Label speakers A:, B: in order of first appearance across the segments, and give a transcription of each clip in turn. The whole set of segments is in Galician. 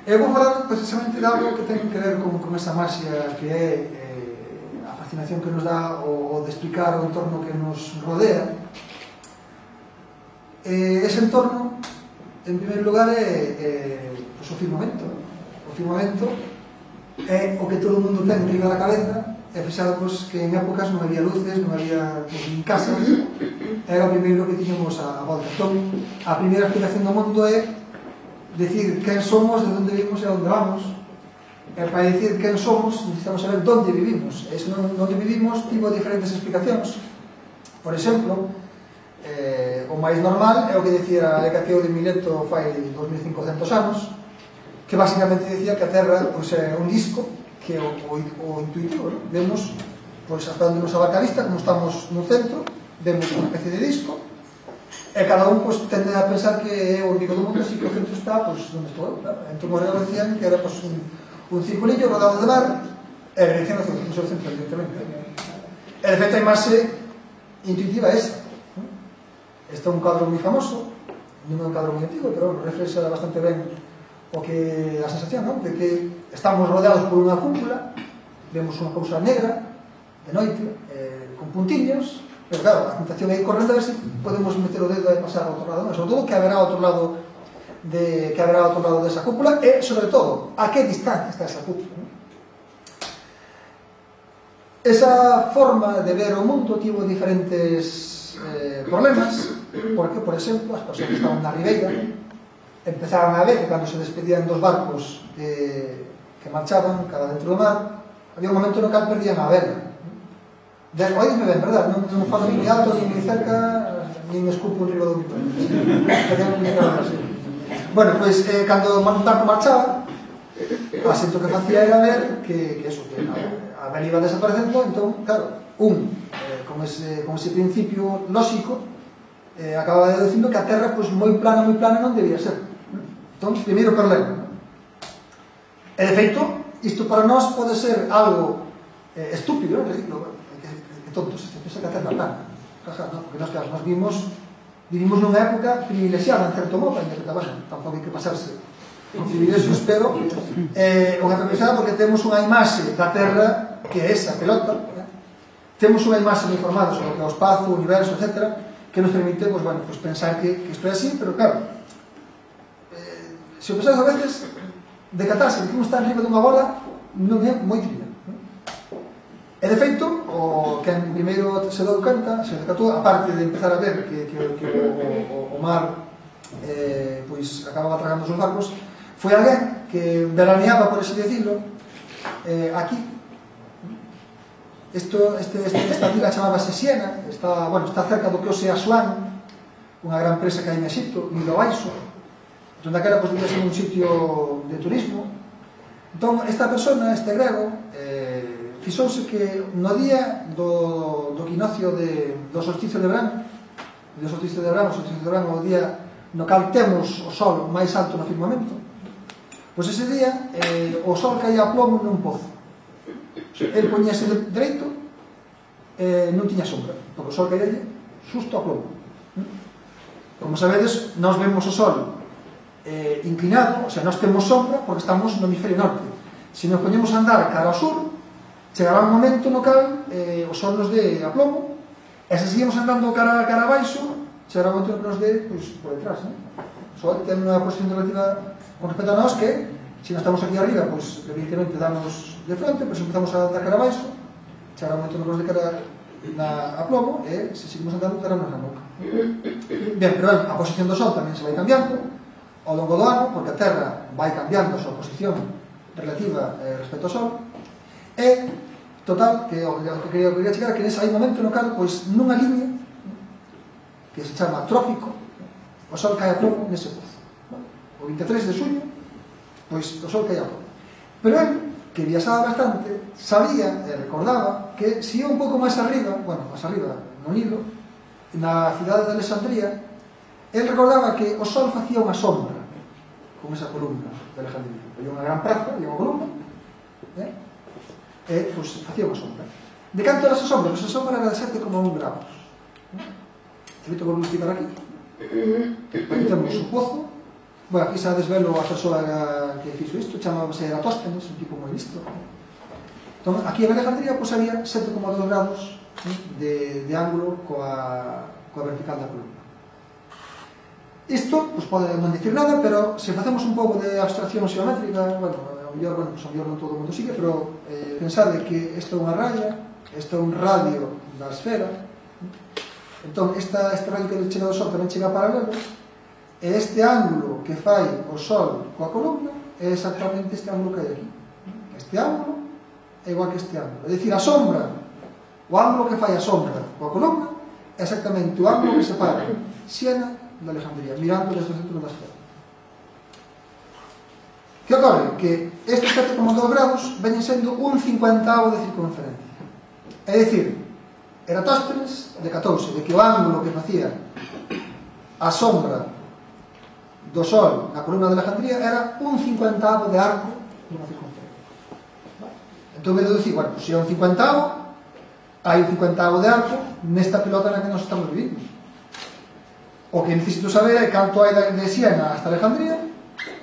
A: Eu vou falar precisamente de algo que ten que ver con esa marxia que é a fascinación que nos dá o de explicar o entorno que nos rodea. Ese entorno, en primeiro lugar, é o firmamento. O firmamento é o que todo o mundo ten riba da cabeza, e fixados que en épocas non había luces, non había nin casas, era o primeiro que tiñamos a volta. Entón, a primeira explicación do mundo é decir quen somos, de onde vivimos e a onde vamos. E para decir quen somos necesitamos saber onde vivimos. E se non onde vivimos tivo diferentes explicacións. Por exemplo, o máis normal é o que dicía Hecateo de Mileto fai 2500 anos, que basicamente dicía que a Terra é un disco, que é o intuitivo, ¿no? Vemos hasta onde nos abarca a vista, como estamos no centro, vemos unha especie de disco, e cada un tende a pensar que é o único do mundo, así que o centro está onde estou eu, claro. Entón os gregos decían que era un circulillo rodeado de mar, e a dirección hacia o centro, evidentemente. E de feito a imaxe intuitiva é esta. Este é un cadro moi famoso, non é un cadro moi antigo, pero reflexa bastante ben o que a sensación, non? De que estamos rodeados por unha cúpula, vemos unha cousa negra de noite, con puntiños, pero claro, a tentación é ir correndo a ver se podemos meter o dedo e pasar ao outro lado, non? Sobre todo que haberá ao outro lado desa cúpula, e sobre todo a que distancia está esa cúpula, non? Esa forma de ver o mundo tivo diferentes problemas, porque, por exemplo, as persoas que estaban na ribeira empezaban a ver que cando se despedían dos barcos que marchaban cada dentro do mar, había un momento no que perdían a vela. Oídme ben, verdad? Non falo ni alto, ni cerca, ni me escupo un ribo do mito. Bueno, pois, cando un barco marchaba, o asento que facía era ver que a vela iba desaparecendo. Entón, claro, con ese principio lógico, acababa dicindo que a Terra moi plana non debía ser. Entón, primeiro problema. E de feito, isto para nós pode ser algo estúpido, ridículo, que tontos, se pensa que a Terra é plana. Porque nós vivimos nunha época privilexiada, en certo modo, ainda que tampouco hai que pasarse con privilexios, pero unha privilexiada porque temos unha imaxe da Terra que é esa pelota, temos unha imaxe moi formada sobre o que é o espazo, o universo, etc., que nos permite pensar que isto é así, pero claro, se o pensamos a veces, decatarse de que un está arriba dunha bola non é moi trivial. E de feito, o que primeiro se deu conta, se decatou, aparte de empezar a ver que o mar acababa tragando os barcos, foi alguén que veraneaba, por así decirlo, aquí. Esta vila chamábase Siena, está cerca do que hoxe é Asuán, unha gran presa que hai en Egipto, Nilo Baixo, onde aquela debía ser un sitio de turismo. Entón, esta persona, este grego, fixouse que no día do equinoccio do solsticio de verán, o solsticio de verán, o día no cal temos o sol máis alto no firmamento, pois ese día o sol caía a plomo nun pozo. El poñíase dereito e non tiña sombra, porque o sol caía xusto a plomo. Como sabedes, nós vemos o sol inclinado, o sea, nós temos sombra porque estamos no hemisferio norte. Se nos poñemos a andar cara ao sur, chegará un momento no cal o sol nos dé a plomo, e se seguimos andando cara a baixo, chegará un momento no que nos dé por detrás. O sol ten unha posición relativa con respecto a nós que, se non estamos aquí arriba, evidentemente damos de frente, se empezamos a andar cara a baixo, chegará un momento no que nos dé cara a plomo, e se seguimos andando dará na boca. Ben, pero a posición do sol tamén se vai cambiando ao longo do ano, porque a Terra vai cambiando a súa posición relativa respecto ao sol. E, total, que o que quería chegar que nese hai momento no cal, nunha liña que se chama trópico, o sol cae a plomo nese pozo. O 23 de xuño, o sol cae a plomo. Pero ele, que viaxaba bastante, sabía e recordaba que se ia un pouco máis arriba, no Nilo, na cidade de Alexandría, ele recordaba que o sol facía unha sombra con esa columna de Alejandría. Había unha gran praza, había unha columna, e facía unha sombra. De canto era esa sombra? Esa sombra era de 7,1 graus. Te vou explicar aquí. Aí temos o pozo, Bueno, aquí xa desvelo a persoa que fixo isto, chamábase Eratóstenes, un tipo moi listo. Entón, aquí en Alejandría pois había 7,2 grados de ángulo coa vertical da columna. Isto, pois pode non dicir nada, pero se facemos un pouco de abstracción xeométrica, bueno, ao mellor non todo o mundo sigue, pero pensade que isto é unha raya, isto é un radio da esfera, entón este radio que chega do Sol tamén chega paralelo, e este ángulo que fai o Sol coa columna é exactamente este ángulo que hai aquí. Este ángulo é igual que este ángulo. É dicir, a sombra, o ángulo que fai a sombra coa columna é exactamente o ángulo que separa Siena de Alejandría, mirando desde o centro da esfera. Que ocorre? Que estes 7,2 grados veñen sendo un 50avo de circunferencia. É dicir, Eratóstenes decatouse de que o ángulo que facía a sombra do Sol na columna de Alejandría era un 50avo de arco dunha circunferencia. Entón me deducí, bueno, se é un 50avo, hai un 50avo de arco nesta pelota na que nos estamos vivindo. O que necesito saber é canto hai de Siena hasta Alejandría,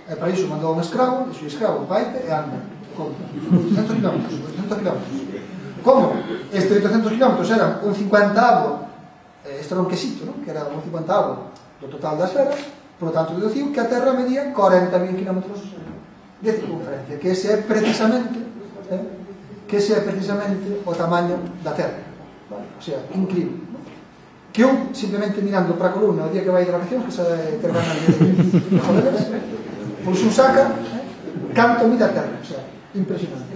A: e para iso mandou un escravo, e o escravo vaite e anda, conta, 800 km. Como? Estes 800 km eran un 50avo, este era un quesito, non? Que era un 50avo do total da esfera, por lo tanto deduciu que a Terra medía 40.000 km de circunferencia, que ese é precisamente o tamaño da Terra. O sea, increíble. Que un, simplemente mirando para a columna o día que vai de vacacións, que xa é ter ganas de joderes, pois un saca canto mide a Terra. O sea, impresionante.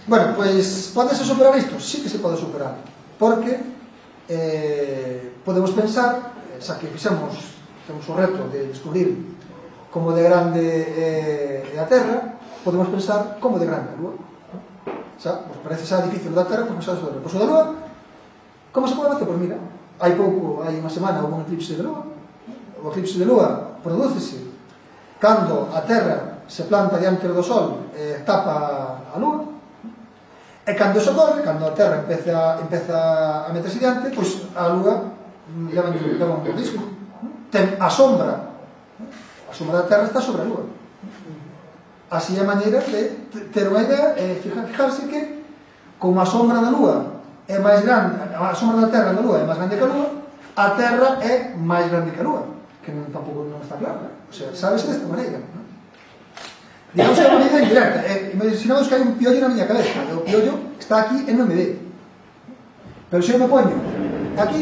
A: Bueno, pois, podese superar isto? Sí que se pode superar, porque podemos pensar, xa que temos o reto de descubrir como de grande é a Terra, podemos pensar como de grande a Lua. Xa, pues parece xa difícil da Terra, porque xa sobre o poso da Lua. Como se pode facer? Pois mira, hai unha semana houve un eclipse de Lua. O eclipse de Lua prodúcese cando a Terra se planta diante do Sol e tapa a Lua, e cando se ocorre, cando a Terra empeza a meterse diante, pois a Lua leva un disco, ten a sombra da Terra está sobre a Lua. Así é a maneira de ter unha idea e fijarse que como a sombra da Lua é máis grande, a sombra da Terra da Lua é máis grande que a Lua, a Terra é máis grande que a Lua, que tampouco non está claro, o sea, sabes desta maneira, non? Digamos que é unha maneira indirecta, imaginamos que hai un piollo na miña cabeza, e o piollo está aquí e non me ve, pero se eu me poño aquí,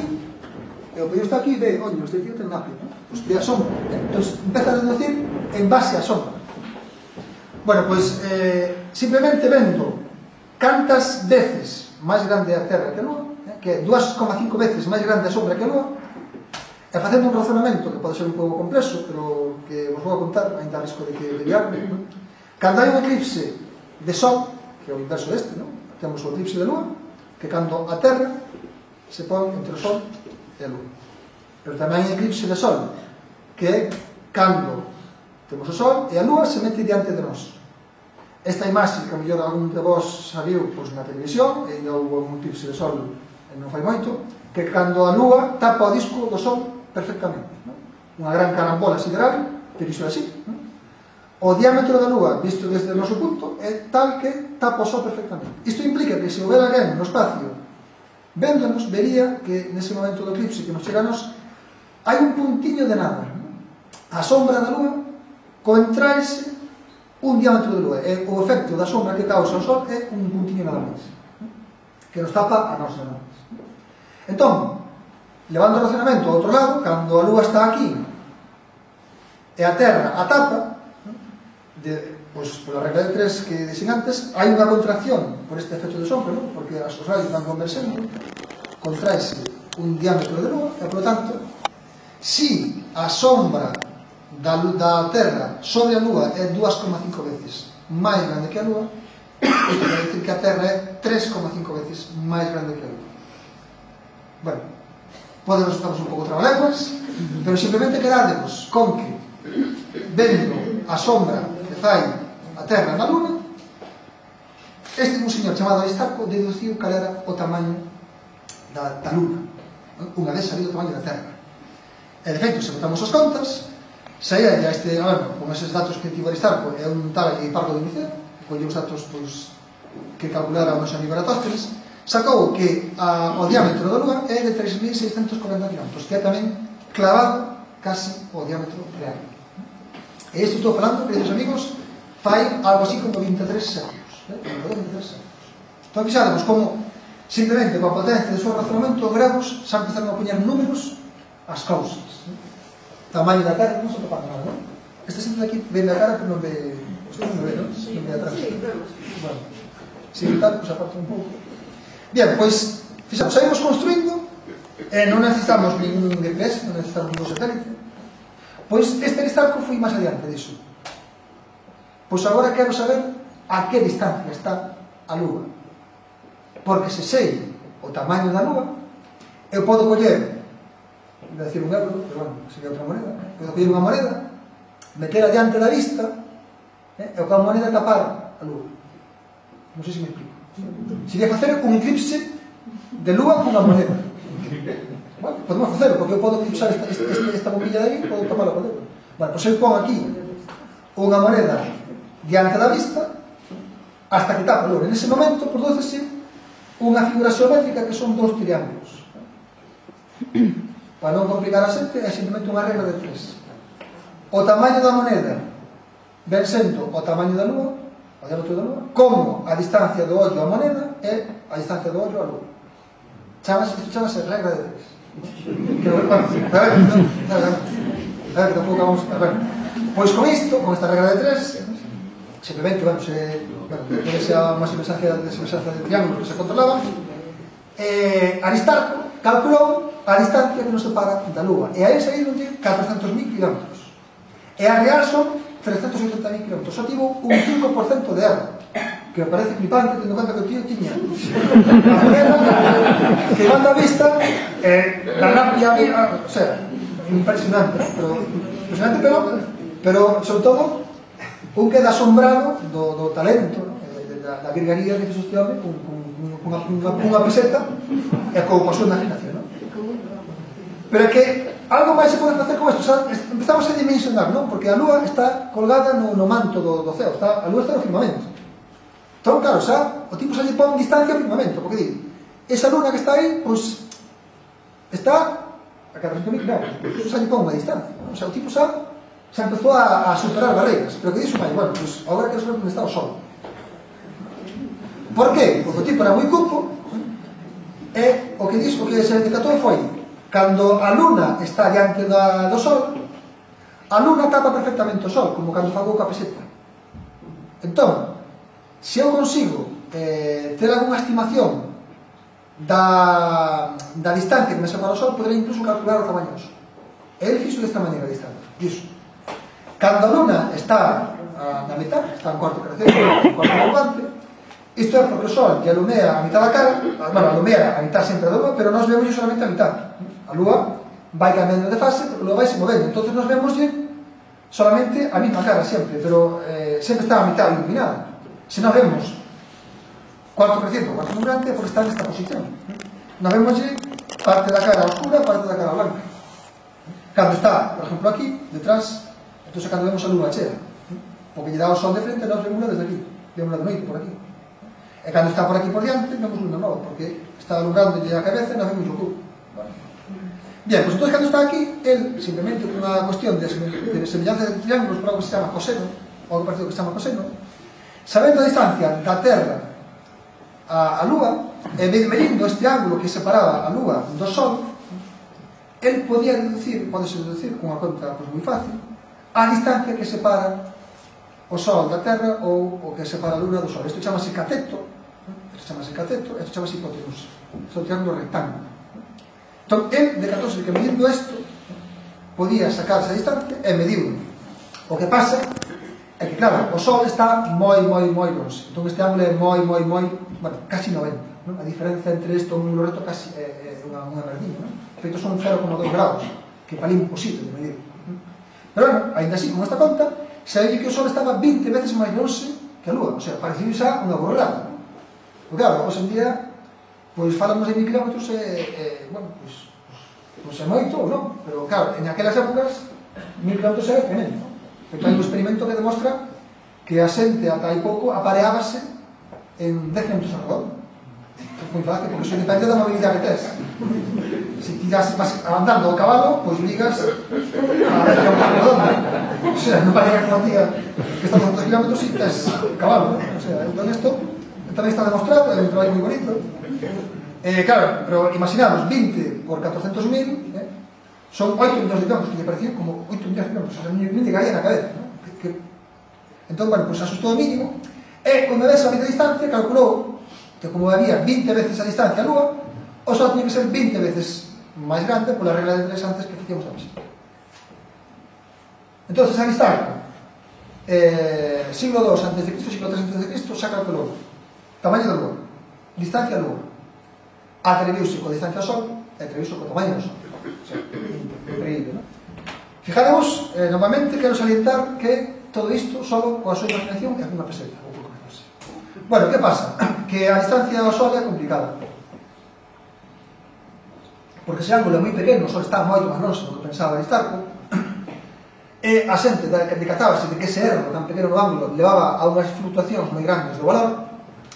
A: e o piollo está aquí e ve, oño, este tío ten napio, pois ve a sombra, entón empeza a deducir en base a sombra. Bueno, pois, simplemente vendo cantas veces máis grande a Terra que a Lua, que é 2,5 veces máis grande a sombra que a Lua, e facendo un razonamento que pode ser un pouco complexo, pero que vos vou a contar, ainda a risco de que desviarme. Cando hai un eclipse de Sol, que é o inverso deste, non? Temos o eclipse de Lua, que cando a Terra se pon entre o Sol e a Lua. Pero tamén hai eclipse de Sol, que é cando temos o Sol e a Lua se mete diante de nós. Esta imaxe que a mellor algún de vos sabiu pois, na televisión, e ainda houve un eclipse de Sol non fai moito, que cando a Lua tapa o disco do Sol perfectamente, non? Unha gran carambola sideral, pero iso é así, non? O diámetro da Lua visto desde o noso punto é tal que tapa o Sol perfectamente. Isto implica que se houver alguén no espacio véndonos, vería que nese momento do eclipse que nos chega a nos hai un puntiño de nada, non? A sombra da Lua contraese un diámetro de Lua, e o efecto da sombra que causa o Sol é un puntiño nada máis, que nos tapa a nós nada máis. Entón, levando o razonamento ao outro lado, cando a Lua está aquí e a Terra a tapa, pois, pola regla de 3 que dixen antes, hai unha contracción por este efecto de sombra, non? Porque os rayos van conversando, contraese un diámetro de Lua, e, por lo tanto, si a sombra da Terra sobre a Lua é 2,5 veces máis grande que a Lua, isto quer dicir que a Terra é 3,5 veces máis grande que a Lua. Bueno, pode resultarnos un pouco trabalenguas, pero simplemente quedádemos con que, vendo a sombra que fai a Terra na Luna, este un señor chamado Aristarco deduciu cal era o tamaño da Luna, unha vez sabido o tamaño da Terra. E, de feito, se botamos as contas, saía ya este, con eses datos que tivo Aristarco, é un tal Hiparco de Nicea, colle os datos que calculara o noso amigo Eratóstenes, sacou que o diámetro da Lúa é de 3.640 km, que é tamén clavado casi o diámetro real. E isto estou falando, queridos amigos, fai algo así como 23 séculos. 23 séculos. Entón, fixademos como simplemente coa potencia do seu razonamento os gregos xa empezaron a poñer números ás cousas. Tamaño da Terra, non se topa nada, non? Este símbolo aquí ven da cara, pero non ve... Usted non ve, non? Non ve atrás. Bueno, se tal, pues aparta un pouco. Bien, pois, fixamos, saímos construindo e non necesitamos ningún GPS, non necesitamos ningún satélite. Pois este Aristarco foi máis adiante disso. Pois agora quero saber a que distancia está a Lúa. Porque se sei o tamaño da Lúa, eu podo coller, vou decir un euro, pero bueno, sería outra moneda, podo coller unha moneda, meter adiante da vista, e con a moneda tapar a Lúa. Non sei se me explico. Sería facer un eclipse de Lúa con a moneda. Bueno, podemos facerlo, porque eu podo usar esta bombilla de aí, podo tapar a moneda. Bueno, pois eu pon aquí unha moneda diante da vista hasta que tapa a Lúa. En ese momento prodúcese unha figura xeométrica que son dous triángulos. Para non complicar a xente, é simplemente unha regla de 3. O tamaño da moneda ven sendo o tamaño da Lúa, o diámetro da Lúa, como a distancia do ollo á moneda é a distancia do ollo á Lúa. Isto chamase regla de 3. A ver, tampouco vamos a ver. Pois con isto, con esta regla de 3, simplemente, debe ser a máxima distancia de triángulo que se controlaba, Aristarco calculou a distancia que nos separa da Lúa, e aí saíron 400.000 km. E a real son 380.000 km. Só tivo un 5% de erro, que me parece flipante, tendo en conta que o tío tiña a moneda que van da vista da rápida vida, o sea, impresionante, pero sobre todo un queda asombrado do talento, da virgaría que fixo este home cunha peseta e coa súa imaginación, non? Pero é que algo máis se pode facer con isto, empezamos a dimensionar, non? Porque a Lúa está colgada no manto do ceo, a Lúa está no firmamento. Entón, claro, o tipo xa lle pon distancia ao firmamento, porque di, esa luna que está aí, pois, está a 400.000 km, xa lle pon unha distancia, o sea, o tipo xa empezou a superar barreiras, pero que dixo máis, bueno, pois, agora quero saber onde está o Sol. Por qué? Porque o tipo era moi cupo, e o que se decatou foi, cando a luna está diante do Sol, a luna tapa perfectamente o Sol, como cando fago coa peseta. Entón, se eu consigo ter algunha estimación da distancia que me separa o Sol, poderei incluso calcular o tamaño do Sol. E ele fixo desta maneira a distancia. Dixo, cando a luna está na mitad, está en cuarto creciente, en cuarto menguante, isto é porque o Sol lle alumea a mitad da cara, bueno, alumea a mitad sempre da Lúa, pero nós vemos solamente a mitad. A Lúa vai cambiando de fase, porque a Lúa vai se movendo, entonces nós vemos solamente a mesma cara sempre, pero sempre está a mitad iluminada. Se nós vemos cuarto creciente ou cuarto menguante, é porque está nesta posición. Nós vemos parte da cara oscura, parte da cara blanca. Cando está, por exemplo, aquí, detrás, entón cando vemos a lúa chea, porque lle dá o sol de frente, nós vemos desde aquí, vemos de noite por aquí. E cando está por aquí por diante, vemos luna nova, porque está alumbrando a cabeza e nós vemos o cubo. Bien, pues entón cando está aquí, el, simplemente por unha cuestión de semellanza de triángulos, por algo que se chama coseno, ou algo parecido que se chama coseno, sabendo a distancia da Terra a Lúa, e medindo este ángulo que separaba a Lúa do Sol, el podía deducir, podese deducir con unha conta moi fácil, a distancia que separa o Sol da Terra ou o que separa a Luna do Sol. Isto chamase cateto, isto chamase hipotenusa. Isto é un triángulo rectángulo. Entón, el decatouse que medindo isto podía sacarse a distancia e mediu. O que pasa é que, claro, o Sol está moi longe. Entón, este ángulo é bueno, casi 90. Non? A diferencia entre isto e un número reto casi é unha merdiña. De feito, son 0,2 graus, que para imposible de medir. Pero, bueno, ainda así, con esta conta, sabe que o Sol estaba 20 veces máis longe que a Lúa. O sea, parecía xa unha borrada. Porque, claro, hoxe en día, pois falamos de 1000 km bueno, pois é moito ou non. Pero, claro, en aquelas épocas 1000 km é tremendo. Hai un experimento que demostra que a xente ata hai pouco apareábase en 10 km a redonda. É moi fácil, porque iso depende da mobilidade que tes. Se tiras andando ao cabalo, pois ligas a 10 km a redonda. O sea, non vai a como tía que está a 2 km e tes cabalo. O sea, entón isto tamén está demostrado, é un traballo moi bonito. Claro, pero imaginaros, 20 por 400.000, son 8 millóns de kilómetros, que lle parecían como 8 millóns de kilómetros, o sea, non lle caía na cabeza, ¿no? Entón, bueno, pues asustou o mínimo, e, cando ves a media distancia, calculou que como había 20 veces a distancia a Lúa, o Sol tiña que ser 20 veces máis grande pola regla de 3 antes que facíamos a base. Entón, a distancia, siglo II a.C., siglo III a.C., xa calculou tamaño da Lúa, distancia a Lúa, atreviuse coa distancia ao Sol e atreviuse co tamaño do Sol. O sea, increíble, ¿no? Fijaremos, novamente, quero salientar que todo isto só coa súa imaginación é unha peseta, ou pouco menos. Bueno, que pasa? Que a distancia ao Sol é complicada. Porque se o ángulo é moi pequeno, o Sol está moito máis longe do que pensaba Aristarco, e a xente decatábase de que ese erro tan pequeno no ángulo levaba a unhas fluctuacións moi grandes do valor,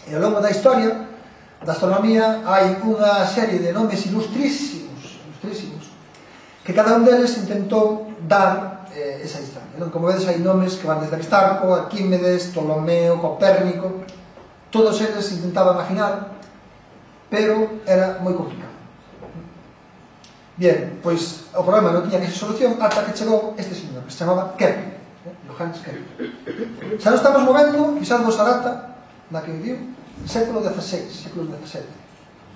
A: e ao longo da historia da astronomía hai unha serie de nomes ilustrísimos, que cada un deles intentou dar esa distancia. Entón, como vedes, hai nomes que van desde Aristarco, Arquímedes, Ptolomeo, Copérnico, todos eles intentaban imaginar, pero era moi complicado. Bien, pois o problema non tiña que ser solución ata que chegou este señor, que se chamaba Kepler, Johannes Kepler. Xa nos estamos movendo, quizás vos a data na que viviu, século XVI, século XVII.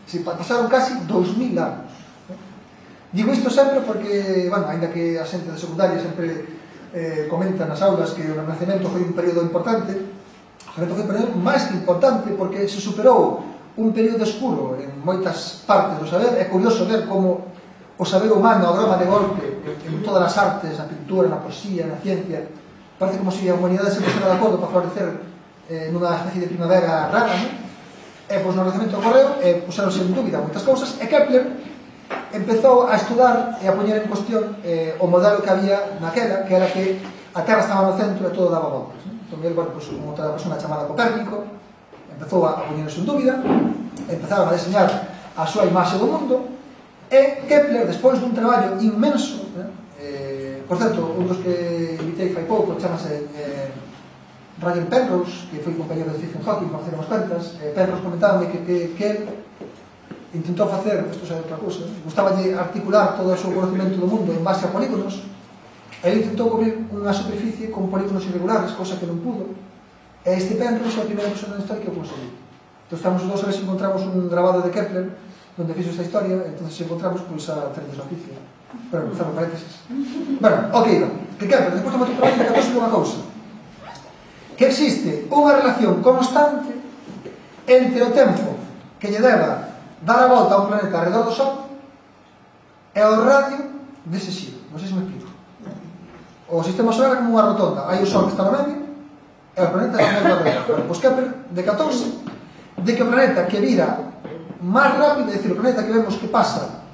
A: Si pasaron casi 2000 anos. Digo isto sempre porque, bueno, ainda que a xente de secundaria sempre comenta nas aulas que o Renacemento foi un período importante, o Renacemento foi un período máis que importante porque se superou un período escuro en moitas partes do saber. É curioso ver como o saber humano agroma de golpe en todas as artes, na pintura, na poesía, na ciencia. Parece como se a humanidade se pusera de acordo para florecer nunha especie de primavera rara, non? E pois no Renacemento ocorreu, e puseronse en dúbida moitas cousas, e Kepler empezou a estudar e a poñer en cuestión o modelo que había naquela, que era que a Terra estaba no centro e todo daba voltas. Entón, ele, bueno, pues, como outra persona chamada Copérnico, empezou a poñerse en dúbida, empezaron a deseñar a súa imaxe do mundo, e Kepler, despois dun traballo inmenso, por certo, un dos que invitei fai pouco, chamase Roger Penrose, que foi compañero de Stephen Hawking, para facer unhas cuentas. Penrose comentábame que ele intentou facer, isto é outra cousa, gustaballe articular todo o seu conocimento do mundo en base a polígonos, e ele intentou cubrir unha superficie con polígonos irregulares, cousa que non pudo, e este Penrose é a primeira persona na historia que o conseguiu. Entón estamos os dous a ver se encontramos un grabado de Kepler donde fixo esta historia, e entón se encontramos, pois a tener noticia. Pero, empezamos paréntesis. Bueno, ok, que Kepler, despois de moito traballo, que acouse unha cousa, que existe unha relación constante entre o tempo que lle leva dar a volta a un planeta alrededor do Sol e o radio dese xiro. Non sei se me explico. O sistema solar é como unha rotonda, hai o Sol que está no medio e o planeta está no medio alrededor. Pois Kepler decatouse de que o planeta que vira máis rápido, é dicir, o planeta que vemos que pasa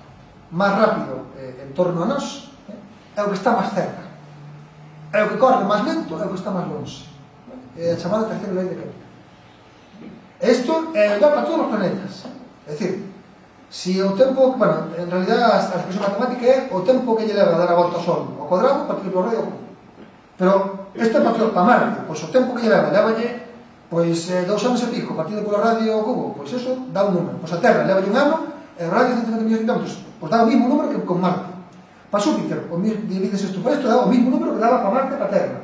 A: máis rápido en torno a nós, é o que está máis cerca, é o que corre máis lento, é o que está máis longe. É a chamada terceira lei de Kepler. Isto é igual para todos os planetas. É dicir, se o tempo, bueno, en realidad a expresión matemática é o tempo que lle leva a dar a volta ao Sol ao cuadrado partido polo radio ao cubo. Pero isto é para Marte, pois o tempo que lle levalle pois 2 anos e pico partido polo radio ao cubo, pois eso dá un número. Pois a Terra levalle un ano e o radio 150 millóns de kilómetros, pois dá o mismo número que con Marte. Para Xúpiter, divides isto por isto, dá o mismo número que daba para Marte e para Terra.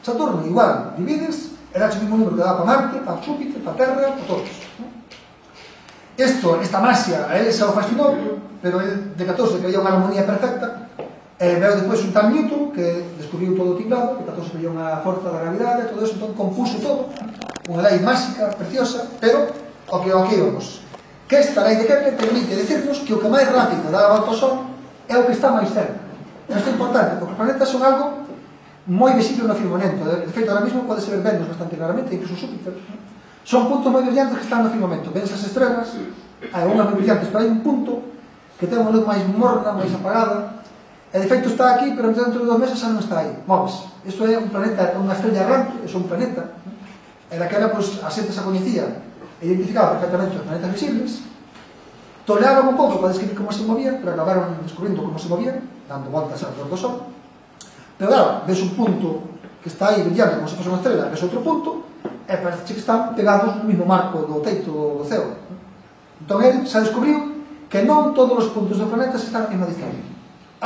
A: Saturno, igual, divides e dá o mismo número que daba para Marte, para Xúpiter, para Terra, para todos. Esta masia, a ele xa o fascinou, pero ele decatouse que había unha armonía perfecta, e veo depois un tal Newton que descubriu todo o tinglado, que decatouse que había unha forza da gravidade, e todo eso, entón compuso todo, unha lei máxica, preciosa, pero ao que íbamos. Que esta lei de Kepler permite decirnos que o que máis rápido dá a volta ao Sol é o que está máis cerca. Isto é importante, porque os planetas son algo moi visible no firmamento. De feito, ahora mesmo pode ser Venus bastante claramente, incluso Xúpiter. Son puntos moi brillantes que están no firmamento. Ven esas estrelas, hai unhas moi brillantes, pero hai un punto que ten unha luz máis morna, máis apagada, e E de feito está aquí, pero dentro de 2 meses xa non está aí, móvese. Isto é un planeta, unha estrella errante, é un planeta, e daquela, pois, a xente xa coñecía e identificaba perfectamente os planetas visibles, toleaban un pouco para describir como se movían, pero acabaron descubrindo como se movían, dando voltas alrededor do Sol. Pero claro, ves un punto que está aí brillando como se fose unha estrela, ves outro punto, e parece que están pegados no mesmo marco do teito do ceo. Entón ele xa descubriu que non todos os puntos do planeta están a mesma distancia.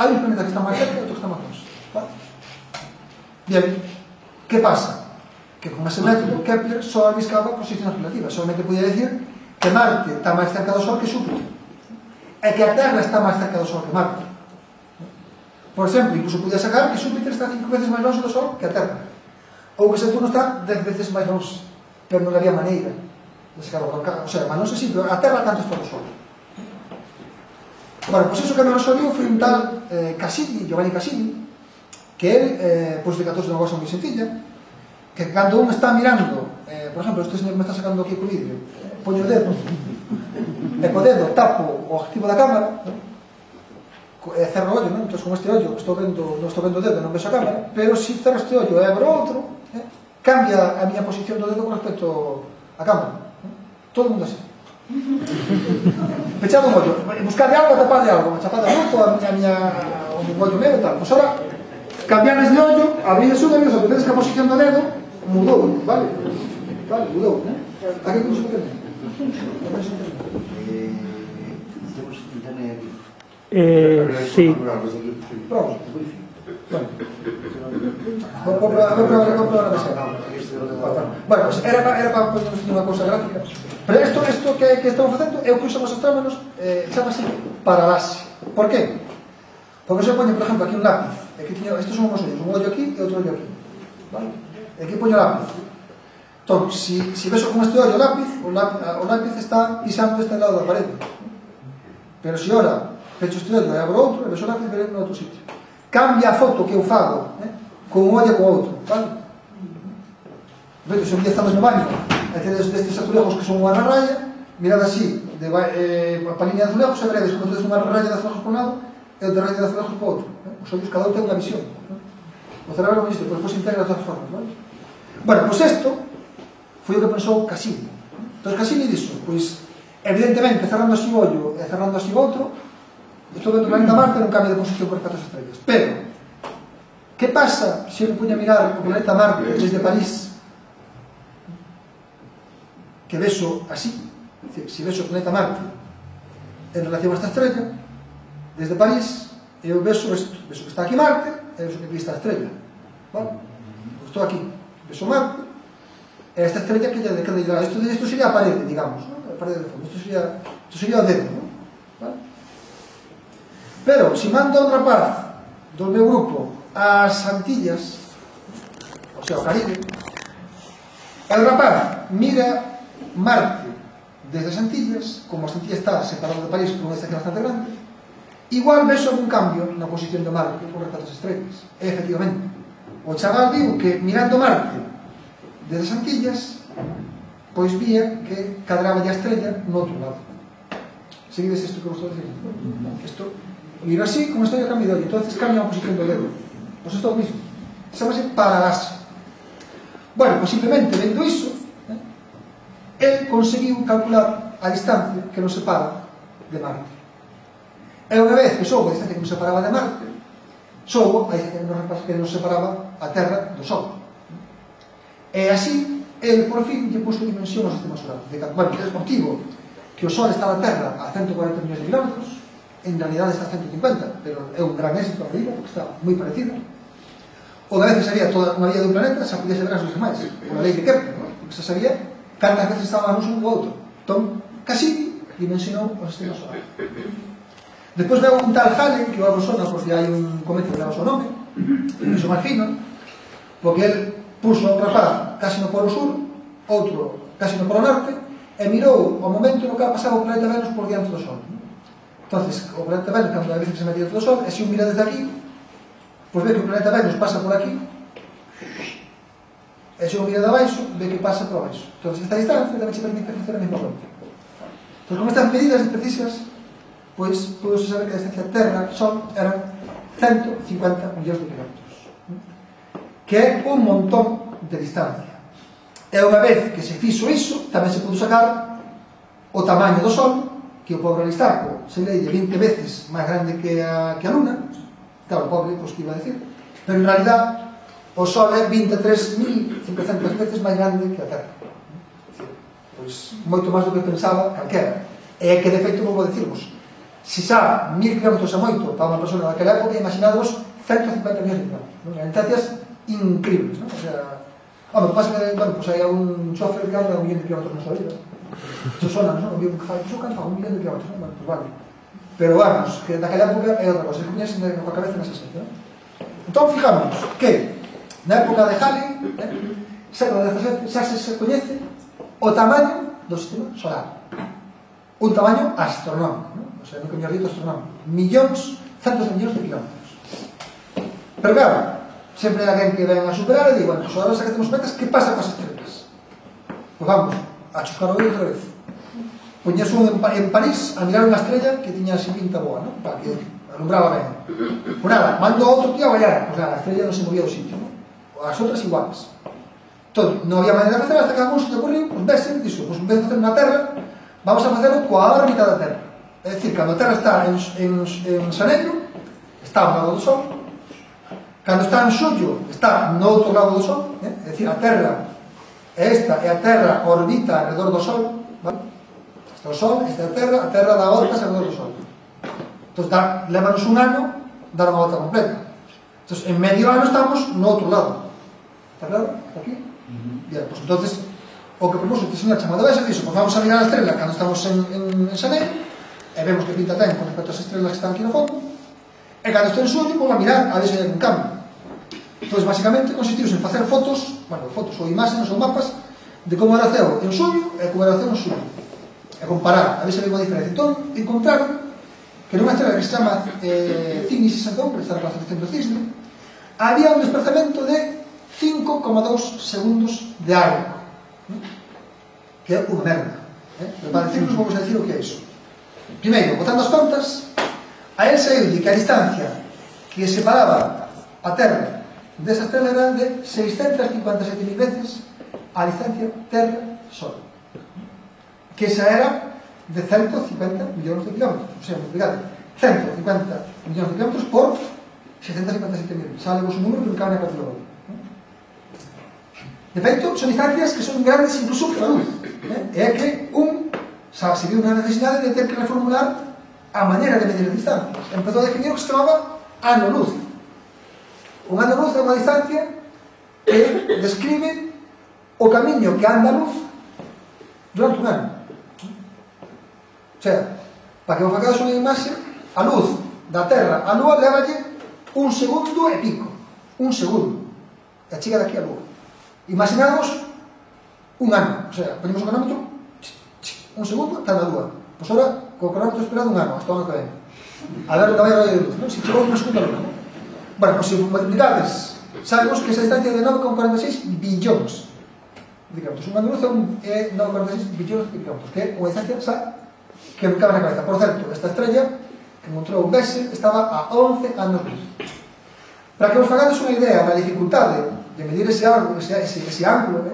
A: Hai un planeta que está máis cerca e outro que está máis longe. ¿Vale? Bien, que pasa? Que con ese método Kepler só aviscaba posicións relativas, solamente podía decir que Marte está máis cerca do Sol que Xúpiter, e que a Terra está máis cerca do Sol que Marte. Por exemplo, incluso podía sacar que Xúpiter está 5 veces máis longe do Sol que a Terra, ou que Saturno está 10 veces máis longe, pero non había maneira de sacarlo. O sea, máis longe sí, pero a Terra canto está do Sol. Bueno, pois iso que me resolviu foi un tal Cassini, Giovanni Cassini, que ele, pois decatou unha cosa moi sencilla, que cando un está mirando, por exemplo, este señor que me está sacando aquí co vídeo, poño o dedo, e co dedo tapo o objetivo da cámara, e cerro o ollo, non? Entón, con este ollo non estou vendo o dedo, non vexo a cámara, pero se cerro este ollo e abro outro, cambia a miña posición do dedo con respecto á cámara. Todo o mundo así. Pechado un ollo, buscade algo, tapadle algo, chapade a luz, o ollo meu e tal. Pois ahora, cambiades de ollo, abrides un ollo, se vedes que a posición do dedo mudou, vale? Vale, mudou. A que consigo entender?
B: Temos internet.
C: Sí.
A: Pronto. Vou probar a mesa. Bueno, pues era para poñernos unha cousa gráfica. Pero isto que estamos facendo é o que usan os astrónomos, chamase paralaxe. Por qué? Porque se poñe, por exemplo, aquí un lápiz. Estos son os ollos, un ollo aquí e outro ollo aquí. Vale? E aquí poño o lápiz. Entón, se beso con este ollo o lápiz está pisando este lado da parede. Pero se ora pecho este ollo e abro outro, e beso o lápiz, veré no outro sitio. Cambia a foto que eu fago, con un ollo e con outro, vale? Vedo, se un día estamos no baño, e tedes destes azulejos que son unha raya, mirad así, pa línea de azulejos, e veredes como tedes unha raya de azulejos por un lado, e outra raya de azulejos por outro. Os ollos, cada un ten unha visión. O cerebro non isto, pois depois integra as dúas formas, vale? Bueno, pois isto foi o que pensou Cassini. Entón Cassini dixo, pois, evidentemente, cerrando así o ollo e cerrando así o outro, estou vendo o planeta Marte non cambia de posición por respecto ás estrellas. Pero, que pasa se eu me puña a mirar o planeta Marte desde París, que vexo así, se vexo o planeta Marte en relación a esta estrella, desde París, eu vexo isto, vexo que está aquí Marte, e vexo que aquí está a estrella. Vale? Estou aquí, vexo Marte, e esta estrella que lle decade, isto sería a parede, digamos, ¿no? A parede de fondo, isto sería o dedo, ¿no? Vale? Pero, se mando a un rapaz do meu grupo ás Antillas, o sea, ao Caribe, e o rapaz mira Marte desde as Antillas, como as Antillas está separado de París por unha estación bastante grande, igual vexo algún cambio na posición de Marte con respecto ás estrellas. E, efectivamente, o chaval digo que mirando Marte desde as Antillas, pois vía que cadraba a estrella no outro lado. Seguides isto que vos estou dicindo? Isto, miro así, como estoy a cambio de ollo, entonces cambia a posición do dedo. Pois isto é o mismo. Chamase paralaxe. Bueno, pois simplemente vendo iso, el conseguiu calcular a distancia que nos separa de Marte. E unha vez que soubo a distancia que nos separaba de Marte, soubo a distancia que nos separaba a Terra do Sol. E así, el por fin lle puso dimensión ao sistema solar. Bueno, é motivo que o Sol está na Terra a 140 millones de kilómetros, en realidade está a 150, pero é un gran éxito a medida, porque está moi parecido. O da vez que sabía toda unha vía dun planeta, xa podía saber as dos demais, pola lei de Kepler, porque xa sabía cantas veces estaban un ou outro. Entón, Cassini dimensionou o sistema solar. Despois veo un tal Halley, que o sona, porque hai un cometa que leva o seu nome, iso máis fino, porque el puso un rapaz casi no polo sur, outro casi no polo norte, e mirou o momento no que pasaba o planeta Venus por diante do Sol. Entonces, o planeta Venus, cando a veces que se metía dentro do Sol, e se un mira desde aquí, pois ve que o planeta Venus pasa por aquí, e se un mira de abaixo, ve que pasa por abaixo. Entonces, esta distancia tamén se permite facer a mesma volta. Entón, con estas medidas precisas, pois, podose saber que a distancia Terra-Sol eran 150 millóns de kilómetros, que é un montón de distancia. E unha vez que se fixo iso, tamén se pudo sacar o tamaño do Sol, que o pobre Aristarco se leía 20 veces máis grande que a Luna. Claro, o pobre, pois que iba a decir, pero en realidad o Sol é 23.500 veces máis grande que a Terra. Pois moito máis do que pensaba calquera. E que de feito, vou decirvos, se xa 1000 km é moito para unha persona daquela época, imaginadvos 150 millóns de kilómetros, a distancias increíbles, non? O sea, home, pasa que, bueno, pois hai un chofer que anda 1 millón de kilómetros na súa vida. Iso sona, non? Un millón que fai, iso canta 1 millón de kilómetros, non? Bueno, pois vale. Pero, vamos, que daquela época é outra cosa, que coñecen coa cabeza nesa xente, non? Entón, fijámonos que na época de Halley, século XVII, xa se coñece o tamaño do sistema solar. Un tamaño astronómico, ¿no? O sea, nunca me has dito astronómico. Millóns, centos de millóns de kilómetros. Pero claro, sempre hai alguén que ven a superar e digo, bueno, pues ahora xa que temos metas, que pasa con as estrelas? Pues vamos, a chuscar o oído outra vez. Poñes un en París a mirar unha estrella que tiña así pinta boa, ¿no? Para que alumbraba ben. Pues nada, mando a outro tío a bailar. Pues nada, a estrella non se movía do sitio, ¿no? As outras iguales. Entón, non había maneira de facer hasta que algún se te ocurriu, pues vese, dixo, pues en vez de facer na Terra, vamos a facelo coa órbita da Terra. É dicir, cando a Terra está en xaneiro, está ao lado do Sol. Cando está en xullo, está no outro lado do Sol. É dicir, a Terra é esta, e a Terra orbita alrededor do Sol. Vale? Este é o Sol, esta é a Terra dá voltas alrededor do Sol. Entón, levanos un ano dar unha volta completa. Entón, en medio ano estamos no outro lado. Está claro? Aquí? Bien, pues entonces o que propuso este señor chamado Bessa dixo, pues vamos a mirar a estrela cando estamos en xaneiro e vemos que pinta ten con respecto ás estrelas que están aquí no fondo, e cando este en xullo, pues a mirar a ver se hai algún cambio. Entón, basicamente, consistiuse en facer fotos, bueno, fotos ou imaxes ou mapas de como era o ceo en xullo e como era o ceo en xullo, e comparar, a ver se hai unha diferencia. Entón, encontraron que nunha estrela que se chama Cygnus 61, que está na clasificación do Cisne, había un desplazamento de 5,2 segundos de arco, que é unha merda. Pero para decirnos, vamos a decir o que é iso. Primeiro, botando as contas, a él saiu de que a distancia que separaba a Terra desa estrela era de 657.000 veces a distancia Terra-Sol, que esa era de 150 millóns de kilómetros. O sea, multiplicado 150 millóns de kilómetros por 657.000. Sale vos un número que me cabe na calculadora. De feito, son distancias que son grandes incluso que a luz. É que se viu unha necesidade de ter que reformular a maneira de medir as distancias. Empezou a definir o que se chamaba ano-luz. Un ano-luz é unha distancia que describe o camiño que anda a luz durante un ano. O sea, para que vos facades unha imaxe, a luz da Terra a Lúa levalle 1 segundo e pico. 1 segundo. E chega daqui a Lúa. Imaginamos un ano. O sea, ponemos o cronómetro, 1 segundo, está na Lúa. Pois ahora, co cronómetro esperado un ano, hasta o ano que ven. A ver o que vai a raio de luz, non? Se chegou 1 segundo a Lúa, non? Bueno, pois se multiplicades, sabemos que esa distancia de 9,46 billóns de kilómetros. Un ano de luz é 9,46 billóns de kilómetros, que é unha distancia xa que me cabe na cabeza. Por certo, esta estrella que encontrou Bessel estaba a 11 anos luz. Para que vos fagades unha idea da dificultade de medir ese ángulo,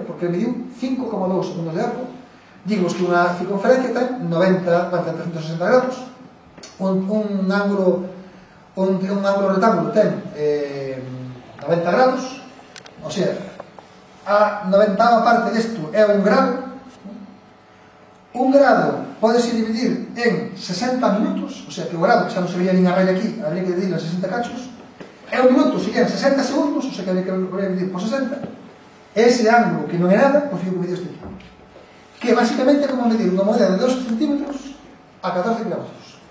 A: porque mediu 5,2 segundos de arco, digamos que unha circunferencia ten 360 grados, un ángulo rectángulo ten 90 grados, o sea, a 90ª parte desto é un grado. Un grado podese dividir en 60 minutos, o sea que o grado, xa non se veía nin a raya aquí, habría que dividir en 60 cachos, e un minuto serían 60 segundos, o sea que habría que dividir por 60, ese ángulo que non é nada, pois fico que medir este tipo, que basicamente é como medir unha moneda de 2 centímetros a 14 kilómetros,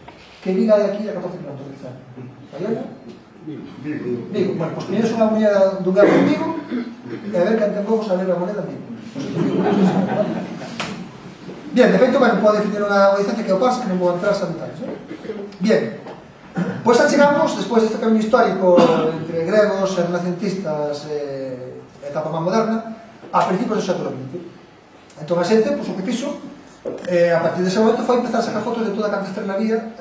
A: que Viga de aquí a 14 kilómetros de distancia. Vallona? Vigo. Bueno, pois poñedes unha moneda dun grado en Vigo e a ver que entendemos a ver a moneda en Vigo. Bien, de feito, bueno, pode definir unha distancia que é o paso, que non vou entrar a detalles, ¿no? Bien, pois chegamos, despois deste camiño histórico entre gregos e renacentistas e etapa máis moderna, a principios do século XX. Entón a xente, pois o que fixo, a partir dese momento foi empezar a sacar fotos de toda canta estrela había,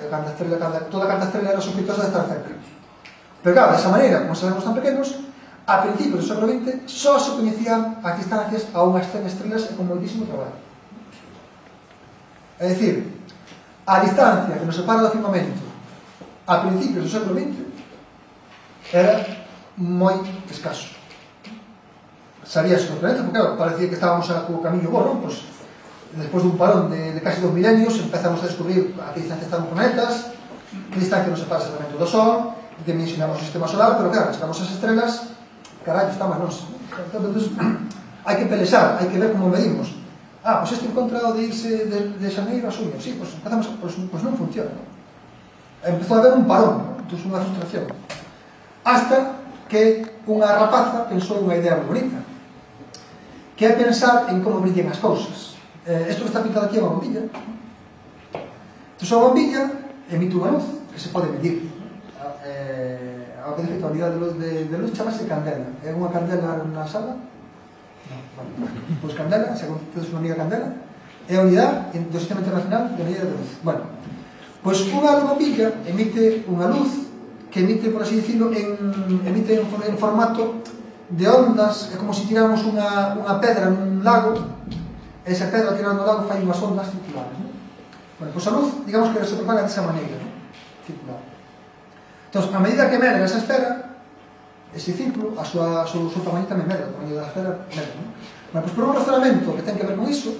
A: toda canta estrela era sospeitosa de estar cerca. Pero claro, desa maneira, como sabemos tan pequenos, a principios do século XX só se coñecían as distancias a unhas 100 estrelas e con moitísimo traballo. É dicir, a distancia que nos separa do firmamento a principios do século XX era moi escaso. Sabíase o planeta, porque claro, parecía que estábamos co camiño bo, non? Pois, despois dun parón de casi 2 milenios, empezamos a descubrir a que distancia están os planetas, que distancia nos separa exactamente do Sol, dimensionamos o sistema solar, pero claro, chegamos as estrelas, carallo, estamos nós. Entón, hai que pelexar, hai que ver como medimos. Pois este encontrado de irse de xaneiro a xuño, sí, pois empezamos, pois non funciona. Empezou a haber un parón, entón unha frustración. Hasta que unha rapaza pensou unha idea moi bonita, que é pensar en como brillen as cousas. Isto que está pintado aquí é unha bombilla. Entón, a bombilla emite unha luz que se pode medir. Ao que de feito, a unidade de luz chamase candela. É unha candela na sala? Pois candela, se tedes unha amiga candela, é a unidade do Sistema Internacional de Unidade de Luz. Bueno, pois unha bombilla emite unha luz que emite, por así dicirlo, emite en formato de ondas. É como se tiramos unha pedra nun lago, e esa pedra tirando no lago fai unhas ondas circulares, non? Bueno, pois a luz, digamos que se propaga desa maneira, non? Circular. Entón, a medida que medra esa esfera, ese círculo, o seu tamaño tamén medra, o tamaño da esfera medra, non? Bueno, pois por un razonamento que ten que ver con iso,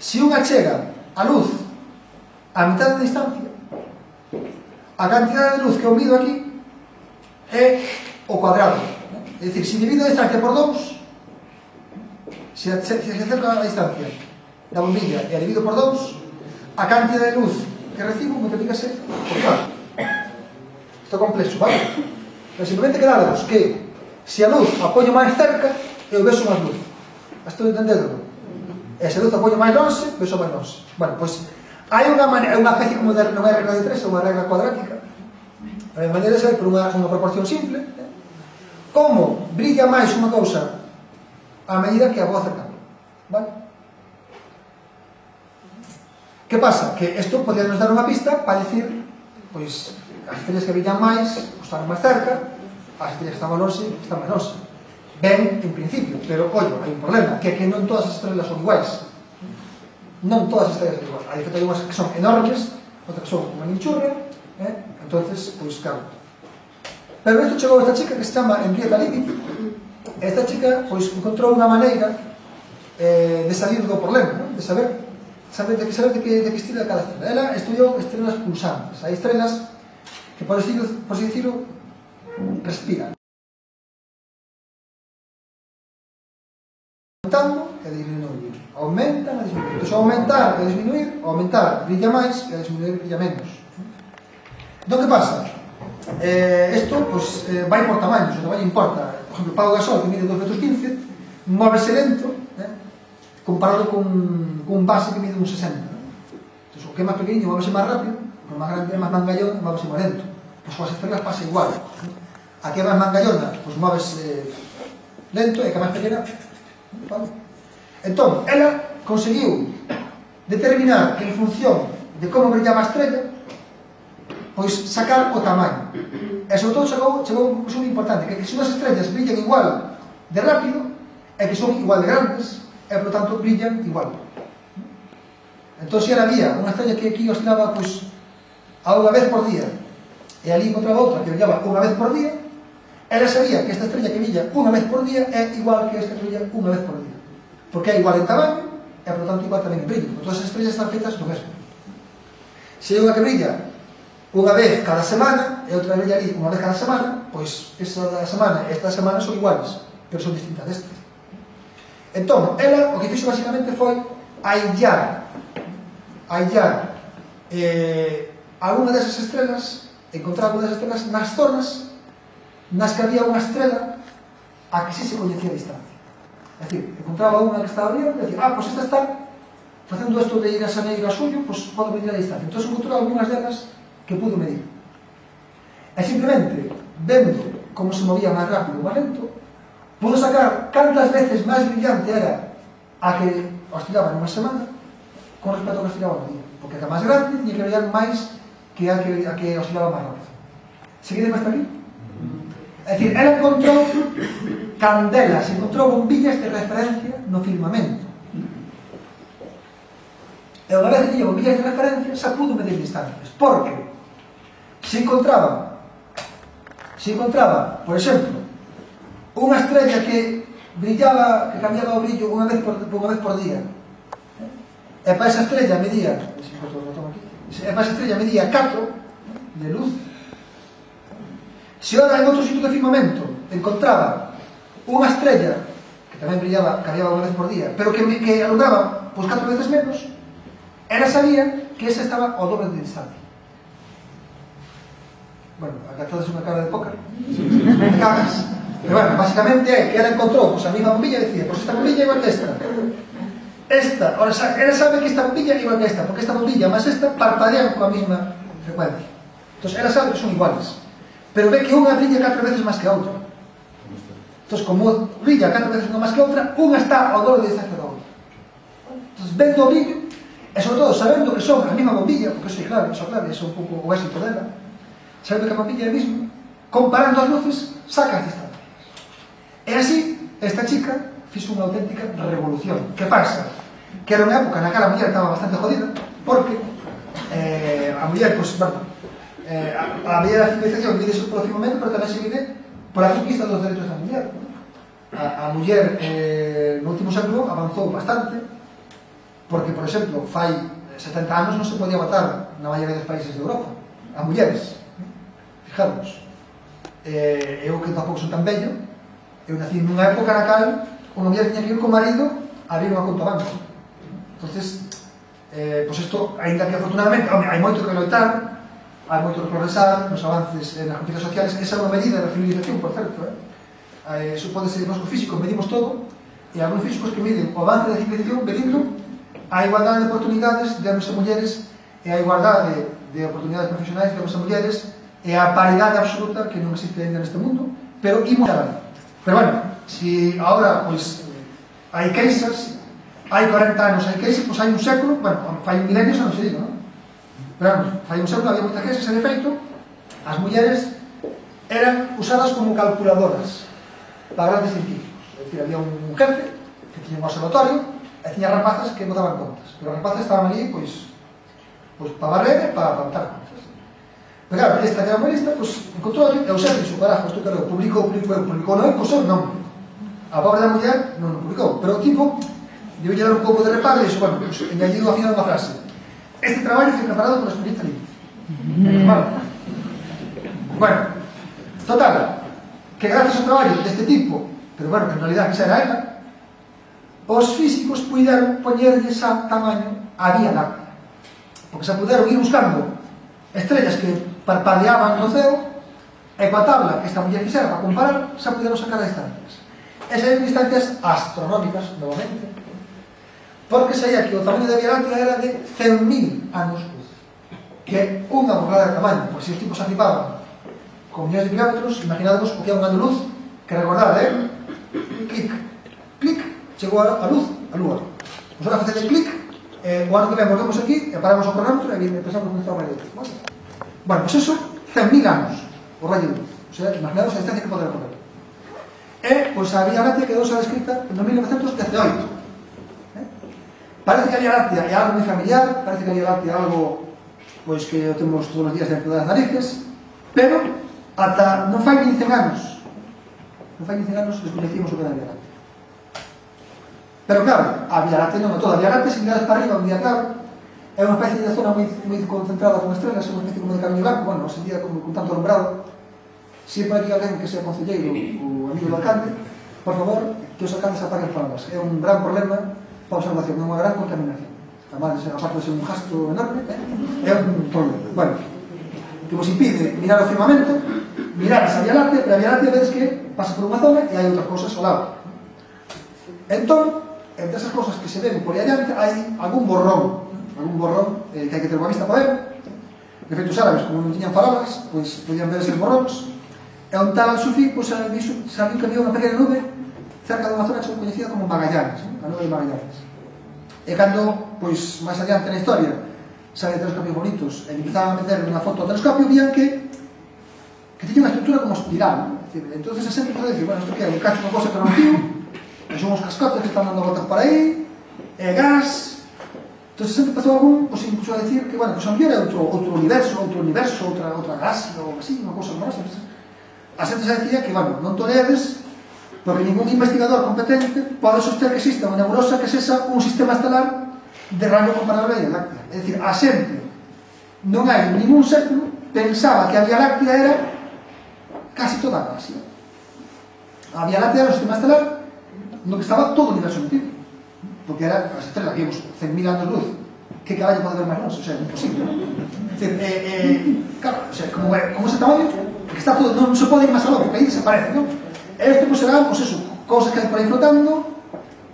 A: se unha chega a luz a mitad de distancia, a cantidade de luz que eu mido aquí é o cuadrado, non? É dicir, se divido a distancia por 2, se acerca a distancia da bombilla e a divido por 2, a cantidade de luz que recibo multiplícase por 4. Isto é complexo, vale? Pero simplemente quedaros que se a luz apoio máis cerca, eu vexo máis luz. Estou entendendo? E se a luz apoio máis longe, vexo máis longe. Bueno, pois hai unha especie como de, non é regra de 3, é unha regra cuadrática. A maneira de ser por unha proporción simple, como brilla máis unha cousa a medida que a vou acercando, vale? Que pasa? Que isto podría nos dar unha pista para dicir, pois, as estrellas que brillan máis están máis cerca, as estrellas que están máis longe están máis longe. Ben, en principio, pero, ollo, hai un problema, que é que non todas as estrelas son iguais. Non todas as estrellas son iguais. Hai unhas que son enormes, outras que son unha ninchurria, entonces, pois, claro. Pero isto chegou a esta chica que se chama Henrietta Leavitt. Esta chica, pois, encontrou unha maneira de salir do problema, non? De saber de que estilo é cada estrela. Ela estudiou estrelas pulsantes. Hai estrelas que, por así dicirlo, respiran. Aumentando e disminuir. Aumentan e disminuir. Entón, aumentar e disminuir, aumentar brilla máis e disminuir brilla menos. Entón, que pasa? Isto, pois, vai por tamaños, o tamaño importa. Por exemplo, Pau Gasol, que mide 2,15 m, móvese lento, comparado con un base que mide 1,60 m. Entón, o que é máis pequeniño móvese máis rápido, o máis grande é máis mangallón, móvese máis lento. Pois coas estrelas pasa igual. A que é máis mangallona, pois móvese lento, e a que é máis pequena, vale? Entón, ela conseguiu determinar en función de como brillaba a estrella, pois sacar o tamaño. E sobre todo chegou a unha conclusión importante, que se unhas estrellas brillan igual de rápido, é que son igual de grandes, e por tanto brillan igual. Entón, se ela había unha estrella que aquí oscilaba pois a unha vez por día, e ali encontraba outra que brillaba unha vez por día, ela sabía que esta estrella que brilla unha vez por día é igual que esta que brilla unha vez por día, porque é igual en tamaño e por tanto igual tamén en brillo. Todas as estrellas están feitas do mesmo. Se é unha que brilla unha vez cada semana e outra brilla ali unha vez cada semana, pois esta da semana e esta da semana son iguales, pero son distintas destas. Entón, ela o que fixo basicamente foi aillar algunha desas estrelas, encontrar algunha desas estrelas nas zonas nas que había unha estrela a que sí se coñecía a distancia. É dicir, encontraba unha que estaba brillando e dicía, pois esta está facendo isto de ir a xaneiro a suyo, pois pode medir a distancia. Entón encontrou algunhas delas que pudo medir. E simplemente, vendo como se movía máis rápido ou máis lento, pudo sacar cantas veces máis brillante era a que oscilaba nunha semana con respecto a que oscilaba no día. Porque a máis grande tinha que brillar máis que a que oscilaba máis rápido. Seguideme hasta aquí? É dicir, ela encontrou candelas, encontrou bombillas de referencia no firmamento. E unha vez que tiña bombillas de referencia, xa pudo medir distancias. Porque se encontraba, por exemplo, unha estrella que brillaba, que cambiaba o brillo unha vez por día, e para esa estrella medía 4 de luz. Se ora en outro sitio do firmamento encontraba unha estrella que tamén brillaba, cambiaba unha vez por día, pero que alumbraba 4 veces menos, ela sabía que esa estaba ao doble de distancia. Bueno, acá todas unha cara de póker, te cagas. Pero bueno, básicamente é que ela encontrou a mesma bombilla e decía, esta bombilla é igual que esta, ahora ela sabe que esta bombilla é igual que esta, porque esta bombilla máis esta parpadean coa mesma frecuencia. Entón, ela sabe que son iguales, pero ve que unha brilla 4 veces máis que a outra. Entón, como brilla 4 veces máis que a outra, unha está ao doble de distancia da outra. Entón, vendo o brillo, e sobre todo sabendo que son a mesma bombilla, porque iso é clave, é un pouco o éxito dela, sabendo que a bombilla é a mesma, comparando as luces, saca as distancias. E así, esta chica fixo unha auténtica revolución. Que pasa? Que era unha época na que a muller estaba bastante jodida, porque a muller, pois, bueno, a muller da civilización mide polo firmamento, pero tamén se mide pola conquista dos dereitos da muller. A muller no último século avanzou bastante, porque, por exemplo, fai 70 anos non se podía votar na maioria dos países de Europa a mulleres. Fijaros, eu que tampouco son tan bello, eu nací nunha época na cal unha muller tiña que ir co marido a abrir unha conta banco. Entonces, pois isto, ainda que afortunadamente hai moito que loitar, hai moito que progresar nos avances nas conquistas sociales. Esa é unha medida da civilización, por certo, eso pode ser, nos físicos medimos todo, e algunos físicos que miden o avance da civilización medindo a igualdade de oportunidades de homes e mulleres, e a igualdade de oportunidades profesionais de homes e mulleres, e a paridade absoluta que non existe ainda neste mundo, pero inmutável. Pero bueno, se agora, pois, hai queixas, hai 40 anos hai queixas, pois hai un século, bueno, fai un milenio xa non se digo, non? Pero vamos, fai un século había moitas queixas, e de feito, as mulleres eran usadas como calculadoras para grandes científicos. É dicir, había un jefe que tiña un observatorio e tiña rapazas que botaban contas, pero as rapazas estaban ali, pois para barrer e para botar contas. Pero claro, esta que era moi lista, pois encontrou ali, e o xefe dixo, carajo, isto que era, publicou non, co seu nome. A pobre da muller non publicou, pero o tipo debe dar un pouco de reparo e dixo, bueno, pues, engañido ao final unha frase: este traballo foi preparado por experiencia libre. Bueno, total, que gracias ao traballo deste tipo, pero bueno, que en realidad xa era ela, os físicos puideron poñerlle xa tamaño a Vía Láctea, porque xa puderon ir buscando estrellas que parpadeaban no ceo, e coa tabla que esta muller quixera para comparar, xa puderon sacar as distancias. Esas eran distancias astronómicas, novamente, porque saía que o tamaño da Vía Láctea era de 100.000 anos luz, que é unha borrada de tamaño, porque se os tipos se flipaban con millóns de kilómetros, imaginadvos o que é un ano luz, que recordad, clic, clic, chegou a luz, a lúa. Nos ahora facede clic, o ano que ven volvemos aquí, e paramos o cronómetro e empezamos con esta rayo de luz. Bueno, pois eso, 100.000 anos, o rayo de luz. O sea, imaginados a distancia que podrá correr. E, pois, a Vía Láctea quedou xa descrita en 1918. Parece que a Vía Láctea é algo moi familiar, parece que a Vía Láctea é algo, pois, que o temos todos os días dentro das narices, pero, ata non fai 15 anos, descoñecimos o que era a Vía Láctea. Pero claro, a Vía Láctea non é toda. A Vía Láctea, se miradas para arriba, un día claro, é unha especie de zona moi concentrada con estrelas, é unha especie como de camiño blanco, bueno, hoxe en día con tanto alumbrado. Se por aquí alguén que sea concelleiro, o amigo do alcalde, por favor, que os alcaldes apaguen farolas. É un gran problema para a observación, é unha gran contaminación. Además, aparte de ser un gasto enorme, é un problema. Bueno, que vos impide mirar o firmamento, mirar esa Vía Láctea, pero a Vía Láctea vedes que pasa por unha zona e hai outras cousas ao lado. Entón, entre esas cousas que se ven por aí adiante, hai algún borrón que hai que ter boa vista para ver. De feito, os árabes, como non tiñan farolas, pois podían ver eses borróns, e un tal Al-Sufi, pois sabiu que había unha pequena nube cerca dunha zona que se coñecida como Magallanes, a nube de Magallanes. E cando, pois, máis adiante na historia, sale telescopios bonitos, e empezaban a meter unha foto ao telescopio, vían que tiña unha estructura como espiral, Entonces a xente pode dicir, bueno, isto que é un cacho unha cosa que non tío, que son os cascotes que están dando voltas por aí, gas. Entonces a xente empezou incluso a decir que, bueno, que son mellor é outro universo, outra galaxia, ou así, unha cosa como esa. A xente xa decía que, bueno, non toledes, porque ningún investigador competente pode soster que exista unha nebulosa que sexa un sistema estelar de rango comparable a Vía Láctea. É dicir, a xente non hai ningún século pensaba que a Vía Láctea era casi toda a galaxia. A Vía Láctea era o sistema estelar no que estaba todo o universo metido, porque era as estrelas que íbamos 100.000 anos luz. Que caballo pode ver máis longe? O sea, é imposible. Claro, o sea, como ese tamaño, que está todo, non se pode ir máis aló, porque aí desaparece, non? Esto pues serán, pues eso, cosas que hay por ahí flotando,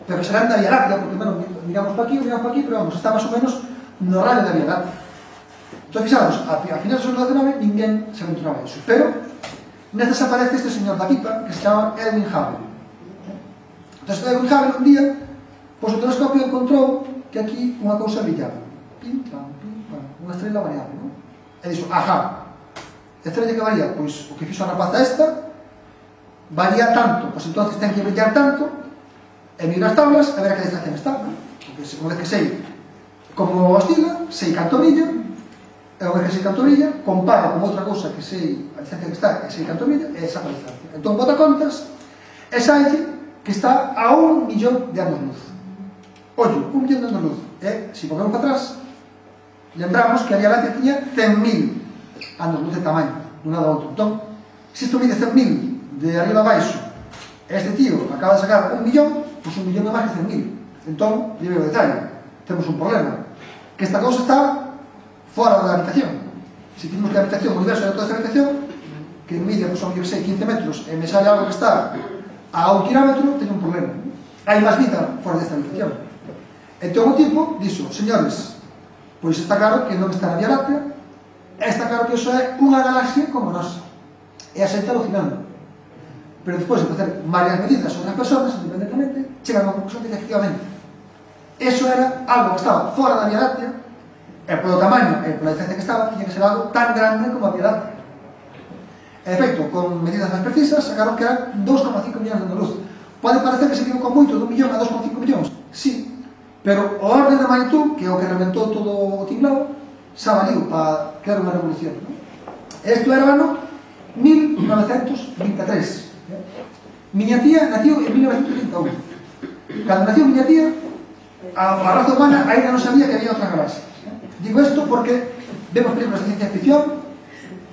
A: pero serán da Vía Láctea, porque, bueno, miramos para aquí, pero vamos, está más o menos no radio da Vía Láctea. Entonces, fixamos, a finales do século XIX, ninguén se aventuraba a eso. Pero, neses aparece este señor da pipa, que se chama Edwin Hubble. Entonces, Edwin Hubble, un día, pois o telescopio encontrou que aquí unha cousa brillaba. Pim, pam, unha estrela variable, non? E dixo, ajá, estrela que varía, pois, o que fixo a rapaza esta, varía tanto, pois entonces ten que brillar tanto, e miro as tablas a ver a que distancia está, non? Porque unha vez que sei como oscila, sei canto brilla, e unha vez que sei canto brilla, comparo con outra cousa que sei a distancia que está, e sei canto brilla, e esa a distancia. Entón, bota contas, e salle que está a 1 millón de anos luz. Ollo, 1 millón de anos luz. E, se volvemos para atrás, lembramos que a Vía Láctea tiña 100.000 anos luz de tamaño, dun lado a outro. Entón, se isto mide 100.000 de arriba a baixo, este tío acaba de sacar 1 millón, pois 1 millón é máis que 100.000. Entón, lleve o detalle, temos un problema, que esta cousa está fora da habitación. Se temos que a habitación, o universo de toda esta habitación, que mide, pois, que sei, 15 metros, e me sale algo que está a 1 kilómetro, teño un problema. Hai máis vida fora desta habitación. Entón o tipo dixo, señores, pois está claro que non está na Vía Láctea, está claro que iso é unha galaxia como nosa. E a xente alucinando. Pero despois de facer varias medidas sobre as persoas, independentemente, chegan a unha conclusión que efectivamente eso era algo que estaba fora da Vía Láctea, e polo tamaño e pola distancia que estaba, tiña que ser algo tan grande como a Vía Láctea. En efecto, con medidas máis precisas, sacaron que eran 2,5 millóns de anos luz. Pode parecer que se equivocou moito, de 1 millón a 2,5 millóns, sí, pero o orden de magnitud, que é o que reventou todo o tinglado, xa valiu para crear unha revolución, non? Isto era o ano 1923. Miña tía nació en 1931. Cando nació miña tía, a raza humana ainda non sabía que había outras galaxias. Digo isto porque vemos películas de ciencia ficción,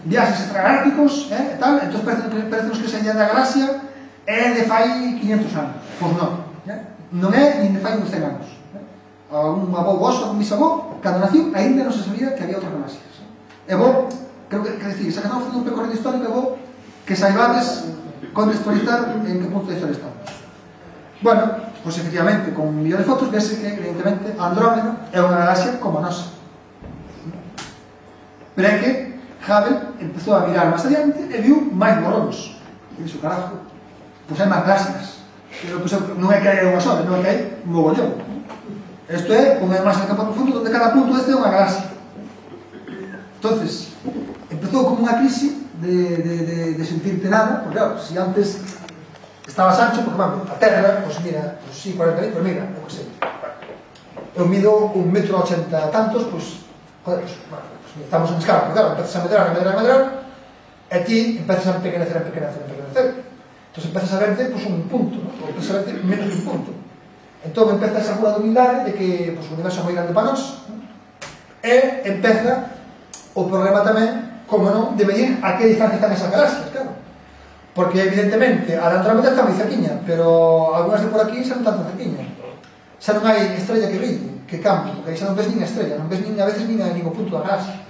A: viaxes extragalácticos, e tal, entón parece que esa idea da galaxia é de fai 500 anos. Pois non, non é nin de fai uns 100 anos. Un avó vosso, un bisavó, cando nació, ainda non se sabía que había outras galaxias. E vou, creo que decir, se que estamos facendo un percorrido histórico, vou que saibades contextualizar en que punto de historia estamos. Bueno, pois efectivamente, con un millón de fotos, vese que, evidentemente, Andrómeda é unha galaxia como a nosa. Pero é que Hubble empezou a mirar máis adiante e viu máis borróns. E dixo, carajo, pois hai máis galaxias. Pero pois, non é que hai unha sola, non é que hai un mogollón. Isto é unha masa de campo profundo onde cada punto deste é unha galaxia. Entonces, empezou como unha crise de sentirte nada, porque claro, si antes estabas ancho, porque vamos, a Terra, pois mira, pois sí, 40 metros, pero mira, non sei, eu mido 1,80 m tantos, pois, joder, bueno, estamos en escala, porque claro, empezas a medrar, e ti empezas a empequenecer, entón empezas a verte, pois, un punto, non? Ou empezas a verte menos que un punto. Entón empeza esa cura de humildade de que pois, o universo é moi grande para nós, e empeza o problema tamén, como non, de medir a que distancia están esas galaxias, claro. Porque, evidentemente, a Andrómeda está moi cerquiña, pero algunhas de por aquí xa non tan cerquiña. Xa non hai estrella que brille, que campe, porque aí xa non ves nin a estrella, non ves nin a veces nin a ningún punto da galaxia.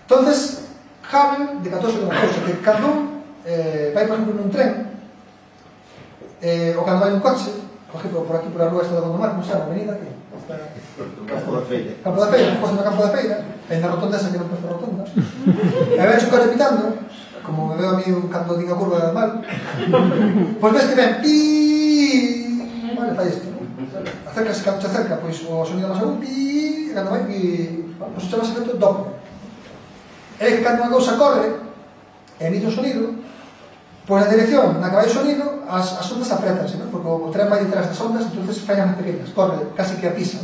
A: Entonces, Hubble decatouse de unha cousa, que cando vai, por exemplo, nun tren, ou cando vai nun coche, por exemplo, por aquí, por a rúa esta de Gondomar, non sei, a avenida, que
B: Campo da Feira.
A: Campo da Feira, no Campo da Feira, e na rotonda esa que non pasa rotonda. E ven o coche pitando, como me veo a mí cando diga curva mal, pois ves que ven, piiii, vale, fai isto, non? Acércase, cando se acerca, pois o sonido máis agudo, piiii, e cando vai, pois se chama efecto Doppler. É que cando unha cousa corre, e emite un sonido, Pois na dirección na que vai o sonido, as ondas apretanse, porque o tren vai detrás das ondas, entonces fallan máis pequenas, corre casi que a pisa,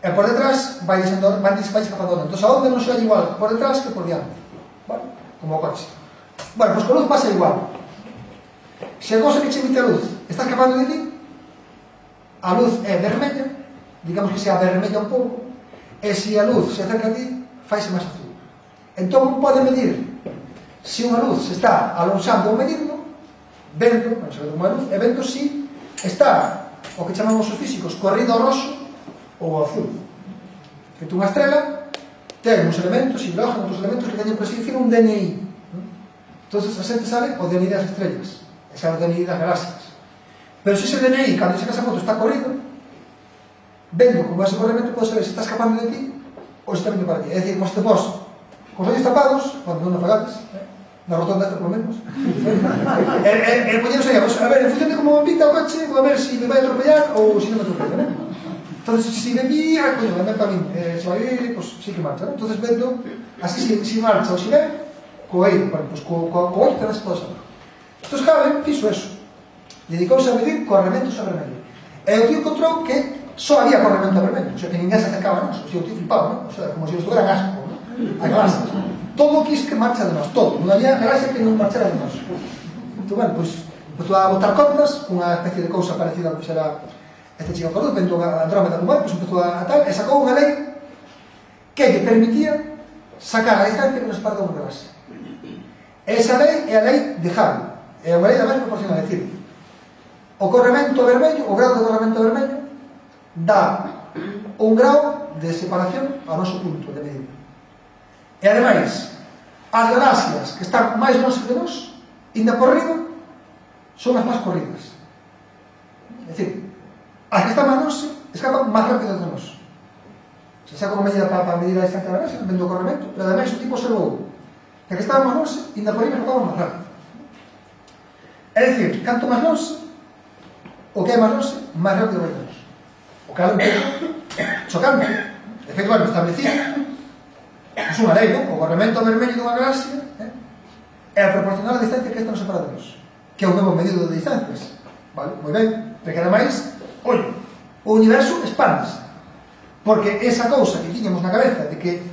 A: e por detrás vai escapando onda. Entón a onda non se vai igual por detrás que por diante, vale? Como o coche. Bueno, pois con luz pasa igual. Se a cosa que che emite a luz está escapando de ti, a luz é vermella, digamos que sea vermella un pouco, e se a luz se acerca a ti, faise máis azul. Entón pode medir se unha luz se está alonxando ou medindo, vendo, non se ve como a luz, e vendo se está o que chamamos os físicos corrido ao roxo ou ao azul. Feito unha estrela, ten uns elementos, hidrógeno, outros elementos que teñen, por así dicir, un DNI. Entón, a xente sabe o DNI das estrellas, e sabe o DNI das galaxias. Pero se ese DNI, cando se casa foto, está corrido, vendo como ese corremento, pode saber se está escapando de ti ou se está vindo para ti. É dicir, como se te pos con os ollos tapados, cando non apagates, na rotonda esta, polo menos, e poñeros aí, a ver, en función de como me pinta o coche, vou a ver se me vai atropellar ou se non me atropella, non? Entón, se me mira, coño, ven para min, se vai ir, pois sí que marcha, non? Entón, vendo, así, se marcha ou se ven, co eiro, bueno, pois co ollo que nas todas. Entón, Hubble fixo eso, dedicouse a medir corrementos a vermelho. E o tío encontrou que só había corremento a vermelho, o sea, que ninguén se acercaba a nos, o tío flipaba, non? O sea, como se os tuveran asco, non? A galaxias. Todo quis que marcha de nós, todo. Non había galaxia que non marchara de nós. Entón, bueno, pois, empezou a botar contas, unha especie de cousa parecida ao que será este chico Cordo, vendo a Andrómeda do mar, pois empezou a tal, e sacou unha lei que lle permitía sacar a distancia que nos separa unha galaxia. Esa lei é a lei de Hubble. É unha lei da máis proporcional, é dicir, o corremento vermello, o grado de corremento vermello, dá un grau de separación ao noso punto de medida. E ademais, as galaxias que están máis longe de nós, inda por riba, son as máis corridas. É dicir, as que están máis longe escapan máis rápido de nós. Se saca unha medida para medir a distancia da galaxia, vendo o corremento, pero ademais o tipo observou que as que estaban máis longe, inda por riba escapaban máis rápido. É dicir, canto máis longe, o que é máis longe, máis rápido vai de nós. O que é un pouco chocante. De feito, bueno, establecido é unha lei, non? O corremento vermello dunha galaxia é a proporcional a distancia que esta nos separa de nós, que é o mesmo medido de distancias, vale? Moi ben, porque ademais, ollo, o universo expándese, porque esa cousa que tiñamos na cabeza de que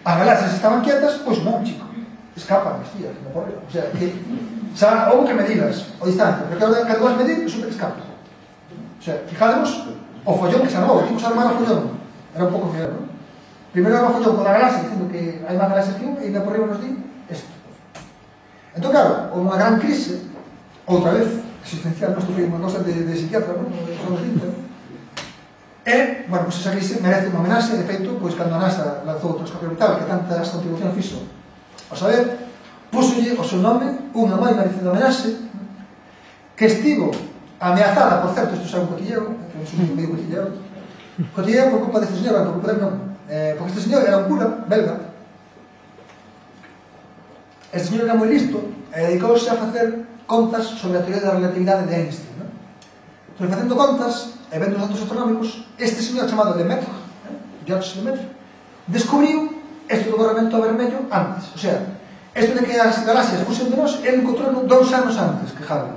A: as galaxias estaban quietas, pois non, chico, escapan, hostia, que me corre, o sea, que xa houve que medidas o distancia, pero cando vas medir, resulta que escapas. O sea, fijademos o follón que se armou, o tipo se armaba o follón, era un pouco fiero, non? Primeiro era o follón con a galaxia, dicindo que hai máis galaxias que un, e ainda por riba nos di isto. Entón, claro, unha gran crise, outra vez, existencial, non estou unha cosa de psiquiatra, non? Somos dito, non? E, bueno, pois esa crise merece unha homenaxe, de feito, pois cando a NASA lanzou o telescopio orbital, que tantas contribucións fixo ao saber, púsolle o seu nome unha moi merecida homenaxe, que estivo ameazada, por certo, isto xa un cotilleo, que é un medio cotilleo por culpa deste señor, por culpa del nome. Porque este señor era un cura belga. Este señor era moi listo e dedicouse a facer contas sobre a teoría da relatividade de Einstein, non? Entón, facendo contas e vendo os datos astronómicos, este señor chamado Lemaitre, Georges Lemaitre, descubriu este do corremento vermello antes. O sea, isto de que as galaxias fusen de nós, ele encontrou 2 anos antes que Hubble.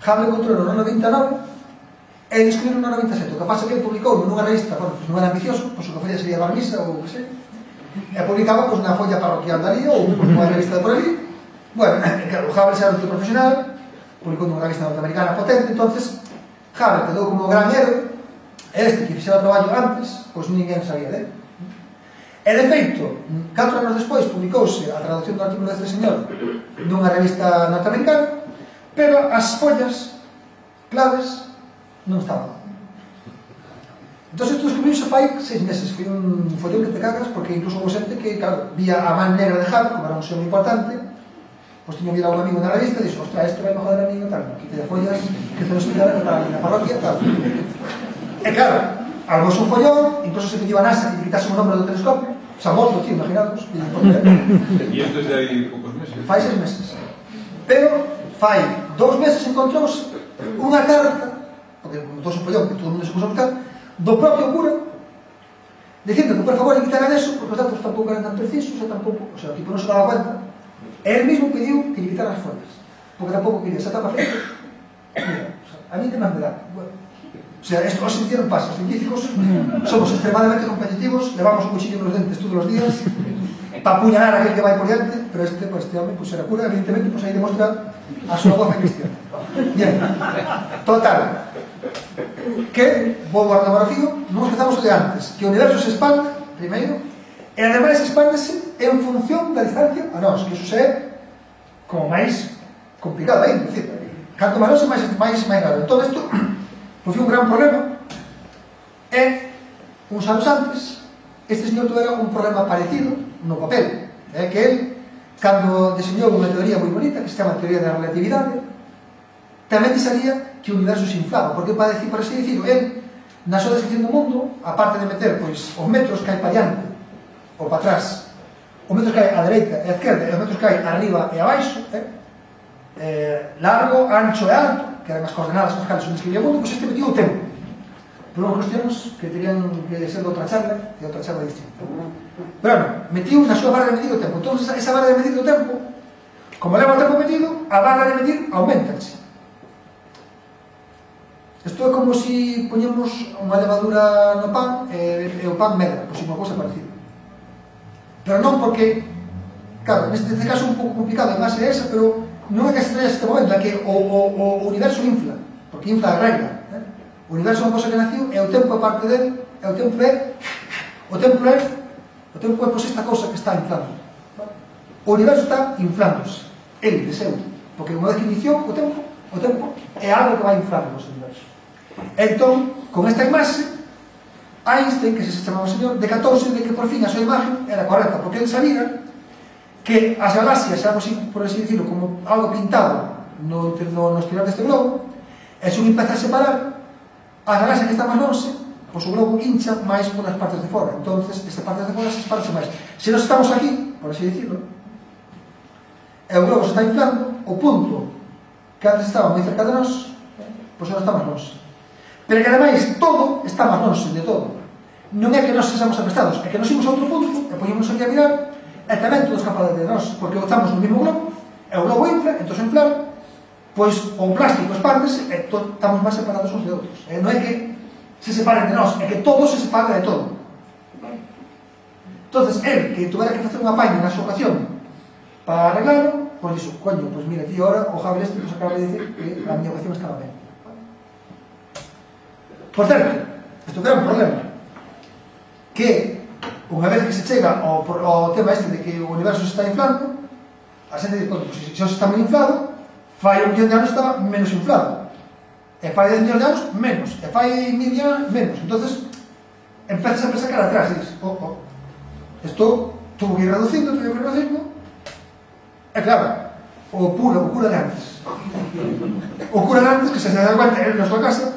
A: Hubble encontrou no 99 e descubriu no 97. O que pasa que ele publicou nunha revista, bueno, non era ambicioso, pois o que folla sería Barmisa ou o que sei, e publicaba pois, na folla parroquial de ali ou nunha revista de por ali. Bueno, claro, Hubble xa era un tío profesional, publicou nunha revista norteamericana potente, entonces Hubble quedou como gran héroe, e este que fixera o traballo antes, pois ninguén sabía dele. E de feito, 4 anos despois publicouse a traducción do artículo deste señor nunha revista norteamericana, pero as follas claves non estaban. Entón, isto descubriuse fai 6 meses. Foi un follón que te cagas, porque incluso houve xente que, claro, vía a man negra de Hubble, como era un xeo moi importante, pois tiña visto a un amigo na revista e dixo, ostra, isto vai me joder a mí e tal, quite de follas que te nos explicaron na parroquia e tal. E claro, algos un follón, incluso se pediu a NASA que quitase o nombre do telescopio, xa morto, tío, imaginados.
D: E isto desde aí poucos meses?
A: Fai 6 meses. Pero fai 2 meses encontrouse unha carta, porque montou un follón que todo o mundo se puso a buscar, do propio cura, dicindo que por favor quitaran eso, porque os datos tampouco eran tan precisos, e tampouco, o sea, o tipo non se daba cuenta, e el mismo pediu que lle quitaran as follas. porque tampouco quería xa está para frente. Mira, a mí que máis me dá. O sea, esto hoxe en día non pasa. Os científicos somos extremadamente competitivos, levamos un cuchillo nos dentes todos os días para apuñalar a aquel que vai por diante, pero este home, pues era cura, evidentemente, pues aí demostra a súa voz cristiana. Bien, total, que, vou guardar o fío, non esquezamos o de antes, que o universo se expande, primeiro, e ademais expándese en función da distancia a nós, que iso é como máis complicado aí, é dicir, canto máis máis grave. Entón, isto foi un gran problema, e uns anos antes, este señor tuvera un problema parecido no papel, que el, cando deseñou unha teoría moi bonita, que se chama teoría da relatividade, tamén salía que o universo se inflaba, porque para decir, por así dicirlo, el, na súa descripción do mundo, aparte de meter, pois, os metros que hai para diante, ou para atrás, os metros que hai á dereita e á esquerda, e os metros que hai arriba e abaixo, largo, ancho e alto, que eran as coordenadas as cales son describía o mundo, pois este metió o tempo. Pero unhas cuestións que terían que ser de outra charla e outra charla distinta. Pero bueno, metiu na súa barra de medir o tempo. Entón, esa barra de medir o tempo, como leva o tempo medido, a barra de medir aumentanse. Isto é como se poñemos unha levadura no pan e o pan medra, pois unha cousa parecida. Pero non porque, claro, neste caso é un pouco complicado, a base é esa, pero non é que se traia este momento, é que o universo infla, porque infla a regla. O universo é unha cosa que nació e o tempo é parte dele, e o tempo é pois esta cousa que está inflando. O universo está inflándose, ele, de seu, porque unha vez que iniciou o tempo é algo que vai inflando o universo. Entón, con esta imaxe, Einstein, que se chamaba o señor, decatouse de que por fin a súa imagen era correcta, porque ele sabía que as galaxias, por así decirlo, como algo pintado no exterior deste globo, e se un empeza a separar, a galaxia que está máis longe, pois o globo hincha máis polas partes de fora. Entonces, esta parte de fora se separa máis. Se nós estamos aquí, por así decirlo, e o globo se está inflando, o punto que antes estaba moi cerca de nós, pois agora está máis longe. Pero que ademais todo está máis longe de todo. Non é que nós sexamos aprestados, é que nos imos a outro punto, e poñemos aquí a mirar, e tamén todo escapa de nós, porque estamos no mesmo globo, e o globo infla, entón se inflar, pois o plástico expándese e estamos máis separados uns de outros. Non é que se separen de nós, é que todo se separa de todo. Entonces, el que tuvera que facer unha paña na súa ocasión para arreglarlo, pois dixo, coño, pois mira, aquí ahora o Javier este nos acaba de dicir que a miña ocasión estaba ben. Por certo, isto que era un problema, que unha vez que se chega ao tema este de que o universo se está inflando, a xente dice, pois se xa está moi inflado, fai 1 millón de anos estaba menos inflado, e fai 10 millóns de anos menos, e fai 1000 anos menos. Entonces empezas a sacar atrás e dices, isto tuvo que ir reducindo, e claro, o cura de antes que se da cuenta en a súa casa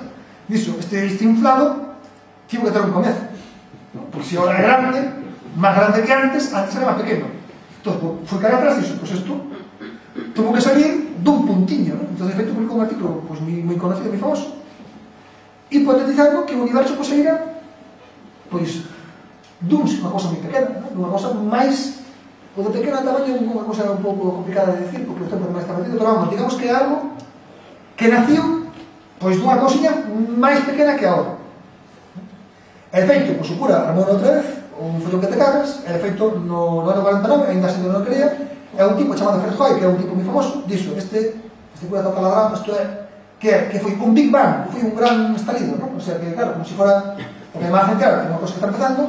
A: dixo, este inflado tivo que ter un comezo, porque se ahora é grande, máis grande que antes era máis pequeno. Entón, foi cara atrás e dixo, pois isto tuvo que salir dun puntiño, ¿no? Entón, de feito, publicou un artículo pues, moi conocido, moi famoso, hipotetizando que o universo poseíra pois unha cosa moi pequena, ¿no? Unha cosa máis o de pequeno tamaño é unha cosa un pouco complicada de decir, porque o tempo máis está metido, pero vamos, digamos que é algo que nació pois dunha cousiña máis pequena que a outra. E de feito, pois o cura armou outra vez un follón que te cagas, e de feito no ano 49, ainda se non creía, é un tipo chamado Fred Hoyle, que é un tipo moi famoso, dixo, este cura está taladrando, isto é, que foi un Big Bang, que foi un gran estalido, non? O sea, que claro, como se fora, porque a imagen, claro, que é unha cosa que está empezando,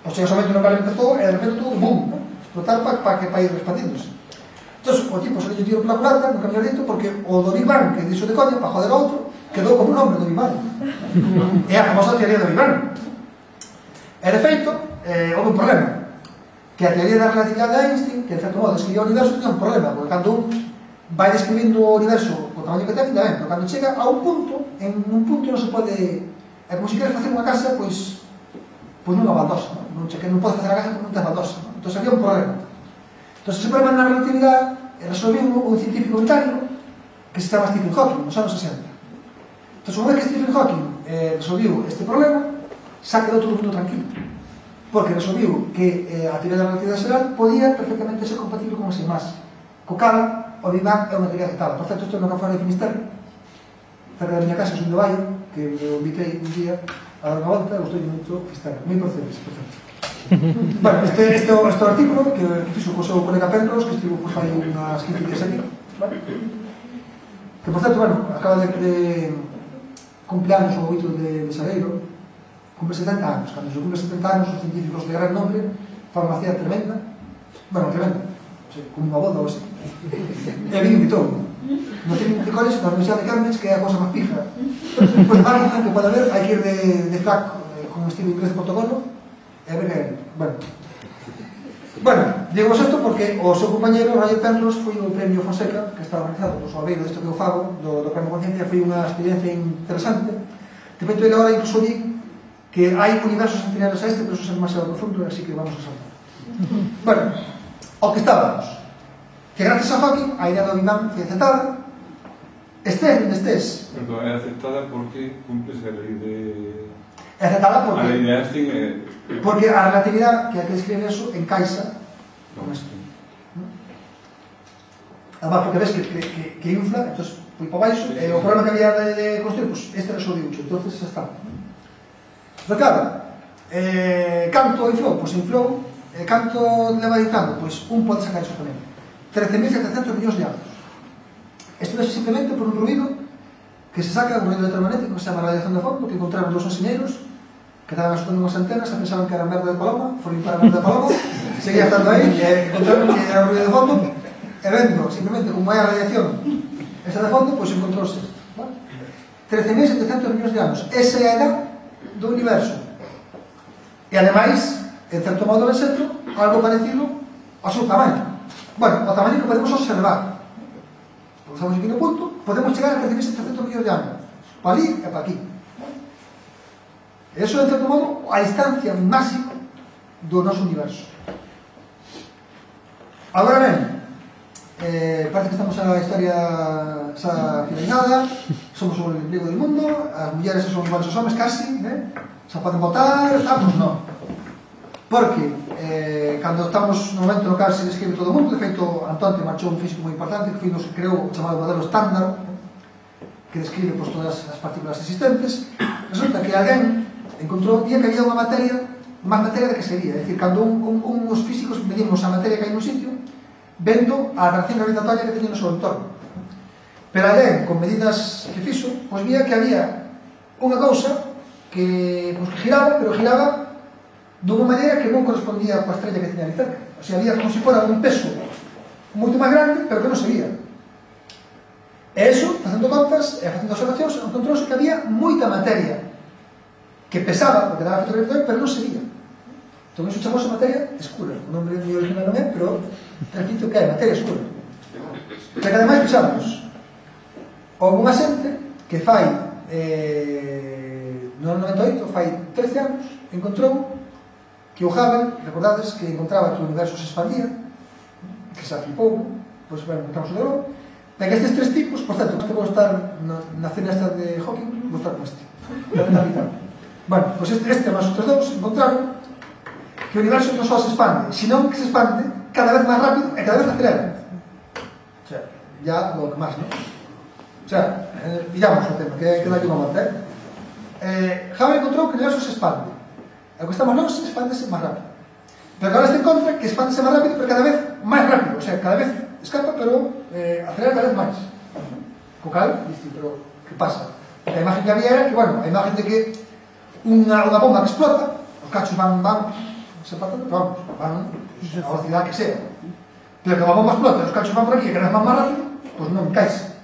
A: o sea, somente no que empezou, e de repente todo, boom, non? Explotar para ir expandíndose. Entón, o tipo se le tiro pola culata, no camiñadito, porque o do Big Bang, que dixo de coña, para joder ao outro, quedou como un nombre do Big Bang. É a famosa teoría do Big Bang. E de feito, houve un problema, que a teoría da relatividade de Einstein, que en certo modo describía o universo, tiña un problema, porque cando un vai describindo o universo co tamaño que ten, ben, pero cando chega a un punto, en un punto non se pode, é como se queres facer unha casa, pois non a baldosa, non podes facer a casa porque non ten baldosa, entón había un problema. Entón, ese problema na relatividade resolviu un científico británico que se chama Stephen Hawking, nos anos 60. Entón, unha vez que Stephen Hawking resolviu este problema, xa quedou todo o mundo tranquilo, porque resolviu que a teoría da relatividade xeral podía perfectamente ser compatible con esa imaxe, co cal o Big Bang é unha teoría aceptada. Por certo, estou no Café de Finisterre, cerca da miña casa, son de Baio, que me invitei un día a dar unha volta, e gostou moito Fisterra, moi procedes, por certo. Bueno, este artículo que fixo co seu colega Pedros, que estivo por aí unhas 15 días aquí, vale? Que, por certo, bueno, acaba de cumpleaños o 8 de Xaneiro, cumple 70 anos. Cando se cumple 70 anos, os científicos de gran nombre fan unha cea tremenda, bueno, tremenda, como unha boda ou así. E a mí invitou no técnico de college, na Universidade de Cambridge, que é a cosa máis pija. Pois máquina que pode haber, hai que ir de frac con estilo inglés de protocolo, e a ver que bueno, digo isto porque o seu compañero, Roger Penrose, foi o premio Fonseca, que está organizado por Soabeiro desto que eu fago, do premio Conciencia, foi unha experiencia interesante. De feito, ele agora incluso di que hai universos anteriores a este, pero eso é demasiado profundo, así que vamos a saltar. Bueno, ao que estábamos, que gracias a Hawking, a idea do Big Bang foi aceptada. Estés onde estés.
D: Perdón, é aceptada porque cumples a lei de...
A: É aceptada porque...
D: A lei de Einstein é...
A: Porque a relatividade, que hai que describir eso, encaixa con isto. Además, porque ves que infla, entón foi para baixo, e o problema que había de construir, pues este resolviucho, entón xa está. Pero claro, canto inflou? Pois inflou, canto leva dictando? Pois un pode sacar iso tamén. 13.700 millóns de anos. Isto é simplemente por un ruido que se saca, un ruido electromagnético que se chama radiación de fondo, que encontraron dos enxeñeiros que estaban asustando unhas antenas e pensaban que era merda de paloma, foron limpar a merda de paloma, seguía estando aí, e encontraron que era un ruido de fondo, e vendo simplemente como é a radiación esta de fondo, pois encontrouse isto. 13.700 millóns de anos. Esa é a edad do universo. E ademais, en certo modo de centro, algo parecido ao seu tamaño. Bueno, o tamaño que podemos observar. Estamos aquí no punto, podemos chegar a 13.700 millóns de anos. Para ali e para aquí. Eso é, en certo modo, a distancia máxima do noso universo. Agora ben, parece que estamos a historia xa finalizada, somos o emprego del mundo, as mulleres son iguales aos homes casi, xa poden votar, estamos, non. Porque cando estamos no momento no que se describe todo o mundo, de feito Antonte marchou un físico moi importante que foi nos que creou o chamado modelo estándar, que describe pues, todas as partículas existentes. Resulta que alguén encontrou un día que había unha materia, máis materia de que sería, é dicir, cando uns físicos medimos a materia que hai nun sitio vendo a atracción gravitatoria que teñen no seu entorno. Pero alguén, con medidas que fixo, pois vía que había unha cousa que giraba, pero giraba dunha maneira que non correspondía coa estrella que teña ali cerca. O sea, había como se fora un peso moito máis grande, pero que non se vía. E iso, facendo contas e facendo observacións, encontrouse que había moita materia que pesaba, porque daba efecto gravitatorio, pero non se vía. Entón, iso chamou a materia escura. O nome moi original non é, pero repito que é materia escura. Pero que ademais fixamos, houve unha xente que fai no ano 98, fai 13 anos, encontrou que o Hubble, recordades que encontraba que o universo se expandía, que se flipou, pois, bueno, encontramos o de novo, e que estes tres tipos, por certo, este vou estar na cena esta de Hawking, vou estar con este. Bueno, pois este máis outros dous encontraron que o universo non só se expande, senón que se expande cada vez máis rápido e cada vez acelera. O sea, ya lo que máis, non? O sea, pillamos o tema, que dá aquí unha volta, Hubble encontrou que o universo se expande. O que estamos nós expandese máis rápido. Pero que ahora se encontra que expandese máis rápido, pero cada vez máis rápido. O sea, cada vez escapa, pero acelera cada vez máis. Co cal, dice, pero que pasa? A imagen que había era que, bueno, a imagen de que unha bomba que explota, os cachos van se empatando, pero vamos, van a velocidade que sea. Pero que a bomba explota, os cachos van por aquí e cada vez máis rápido, pois non encaixa.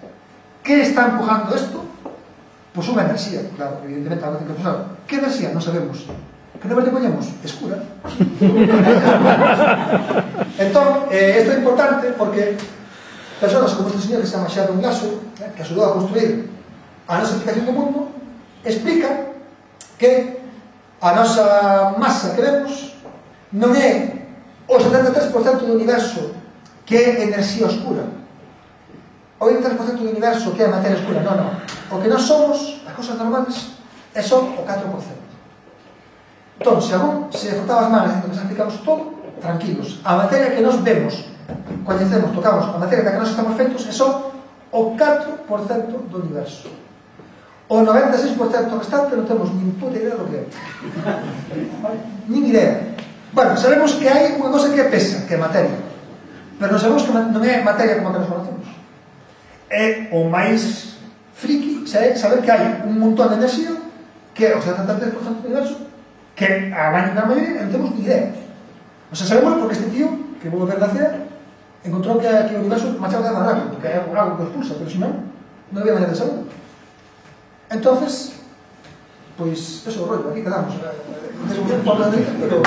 A: Que está empujando isto? Pois unha enerxía, claro, evidentemente, a veces que pensar. Que enerxía? Non sabemos. Que nombre le poñemos? Escura. Entón, isto é importante porque persoas como este señor que se chama Sheldon Glashow, que axudou a construir a nosa explicación do mundo, explica que a nosa masa que vemos non é o 73% do universo que é enerxía oscura, o 83% do universo que é materia oscura, non. O que nós somos, as cousas normales, é só o 4%. Entón, se algún se frotaba as manos dicindo que se explicamos todo, tranquilos. A materia que nós vemos coñecemos, tocamos a materia da que nós estamos feitos é só o 4% do universo. O 96% restante non temos nin puta idea do que é. Nin idea. Bueno, sabemos que hai unha cosa que é pesa, que é materia, pero non sabemos que non é materia como que nos conocemos. É o máis friki saber que hai un montón de enerxía que é o 73% do universo que a gran maioría non temos ni idea. O sea, sabemos porque este tío que vou ver nacer encontrou que o universo marchaba de rápido, porque é algo que expulsa, pero se non había maneira de saber. Entonces, pois, eso é o rollo, aquí quedamos. Pero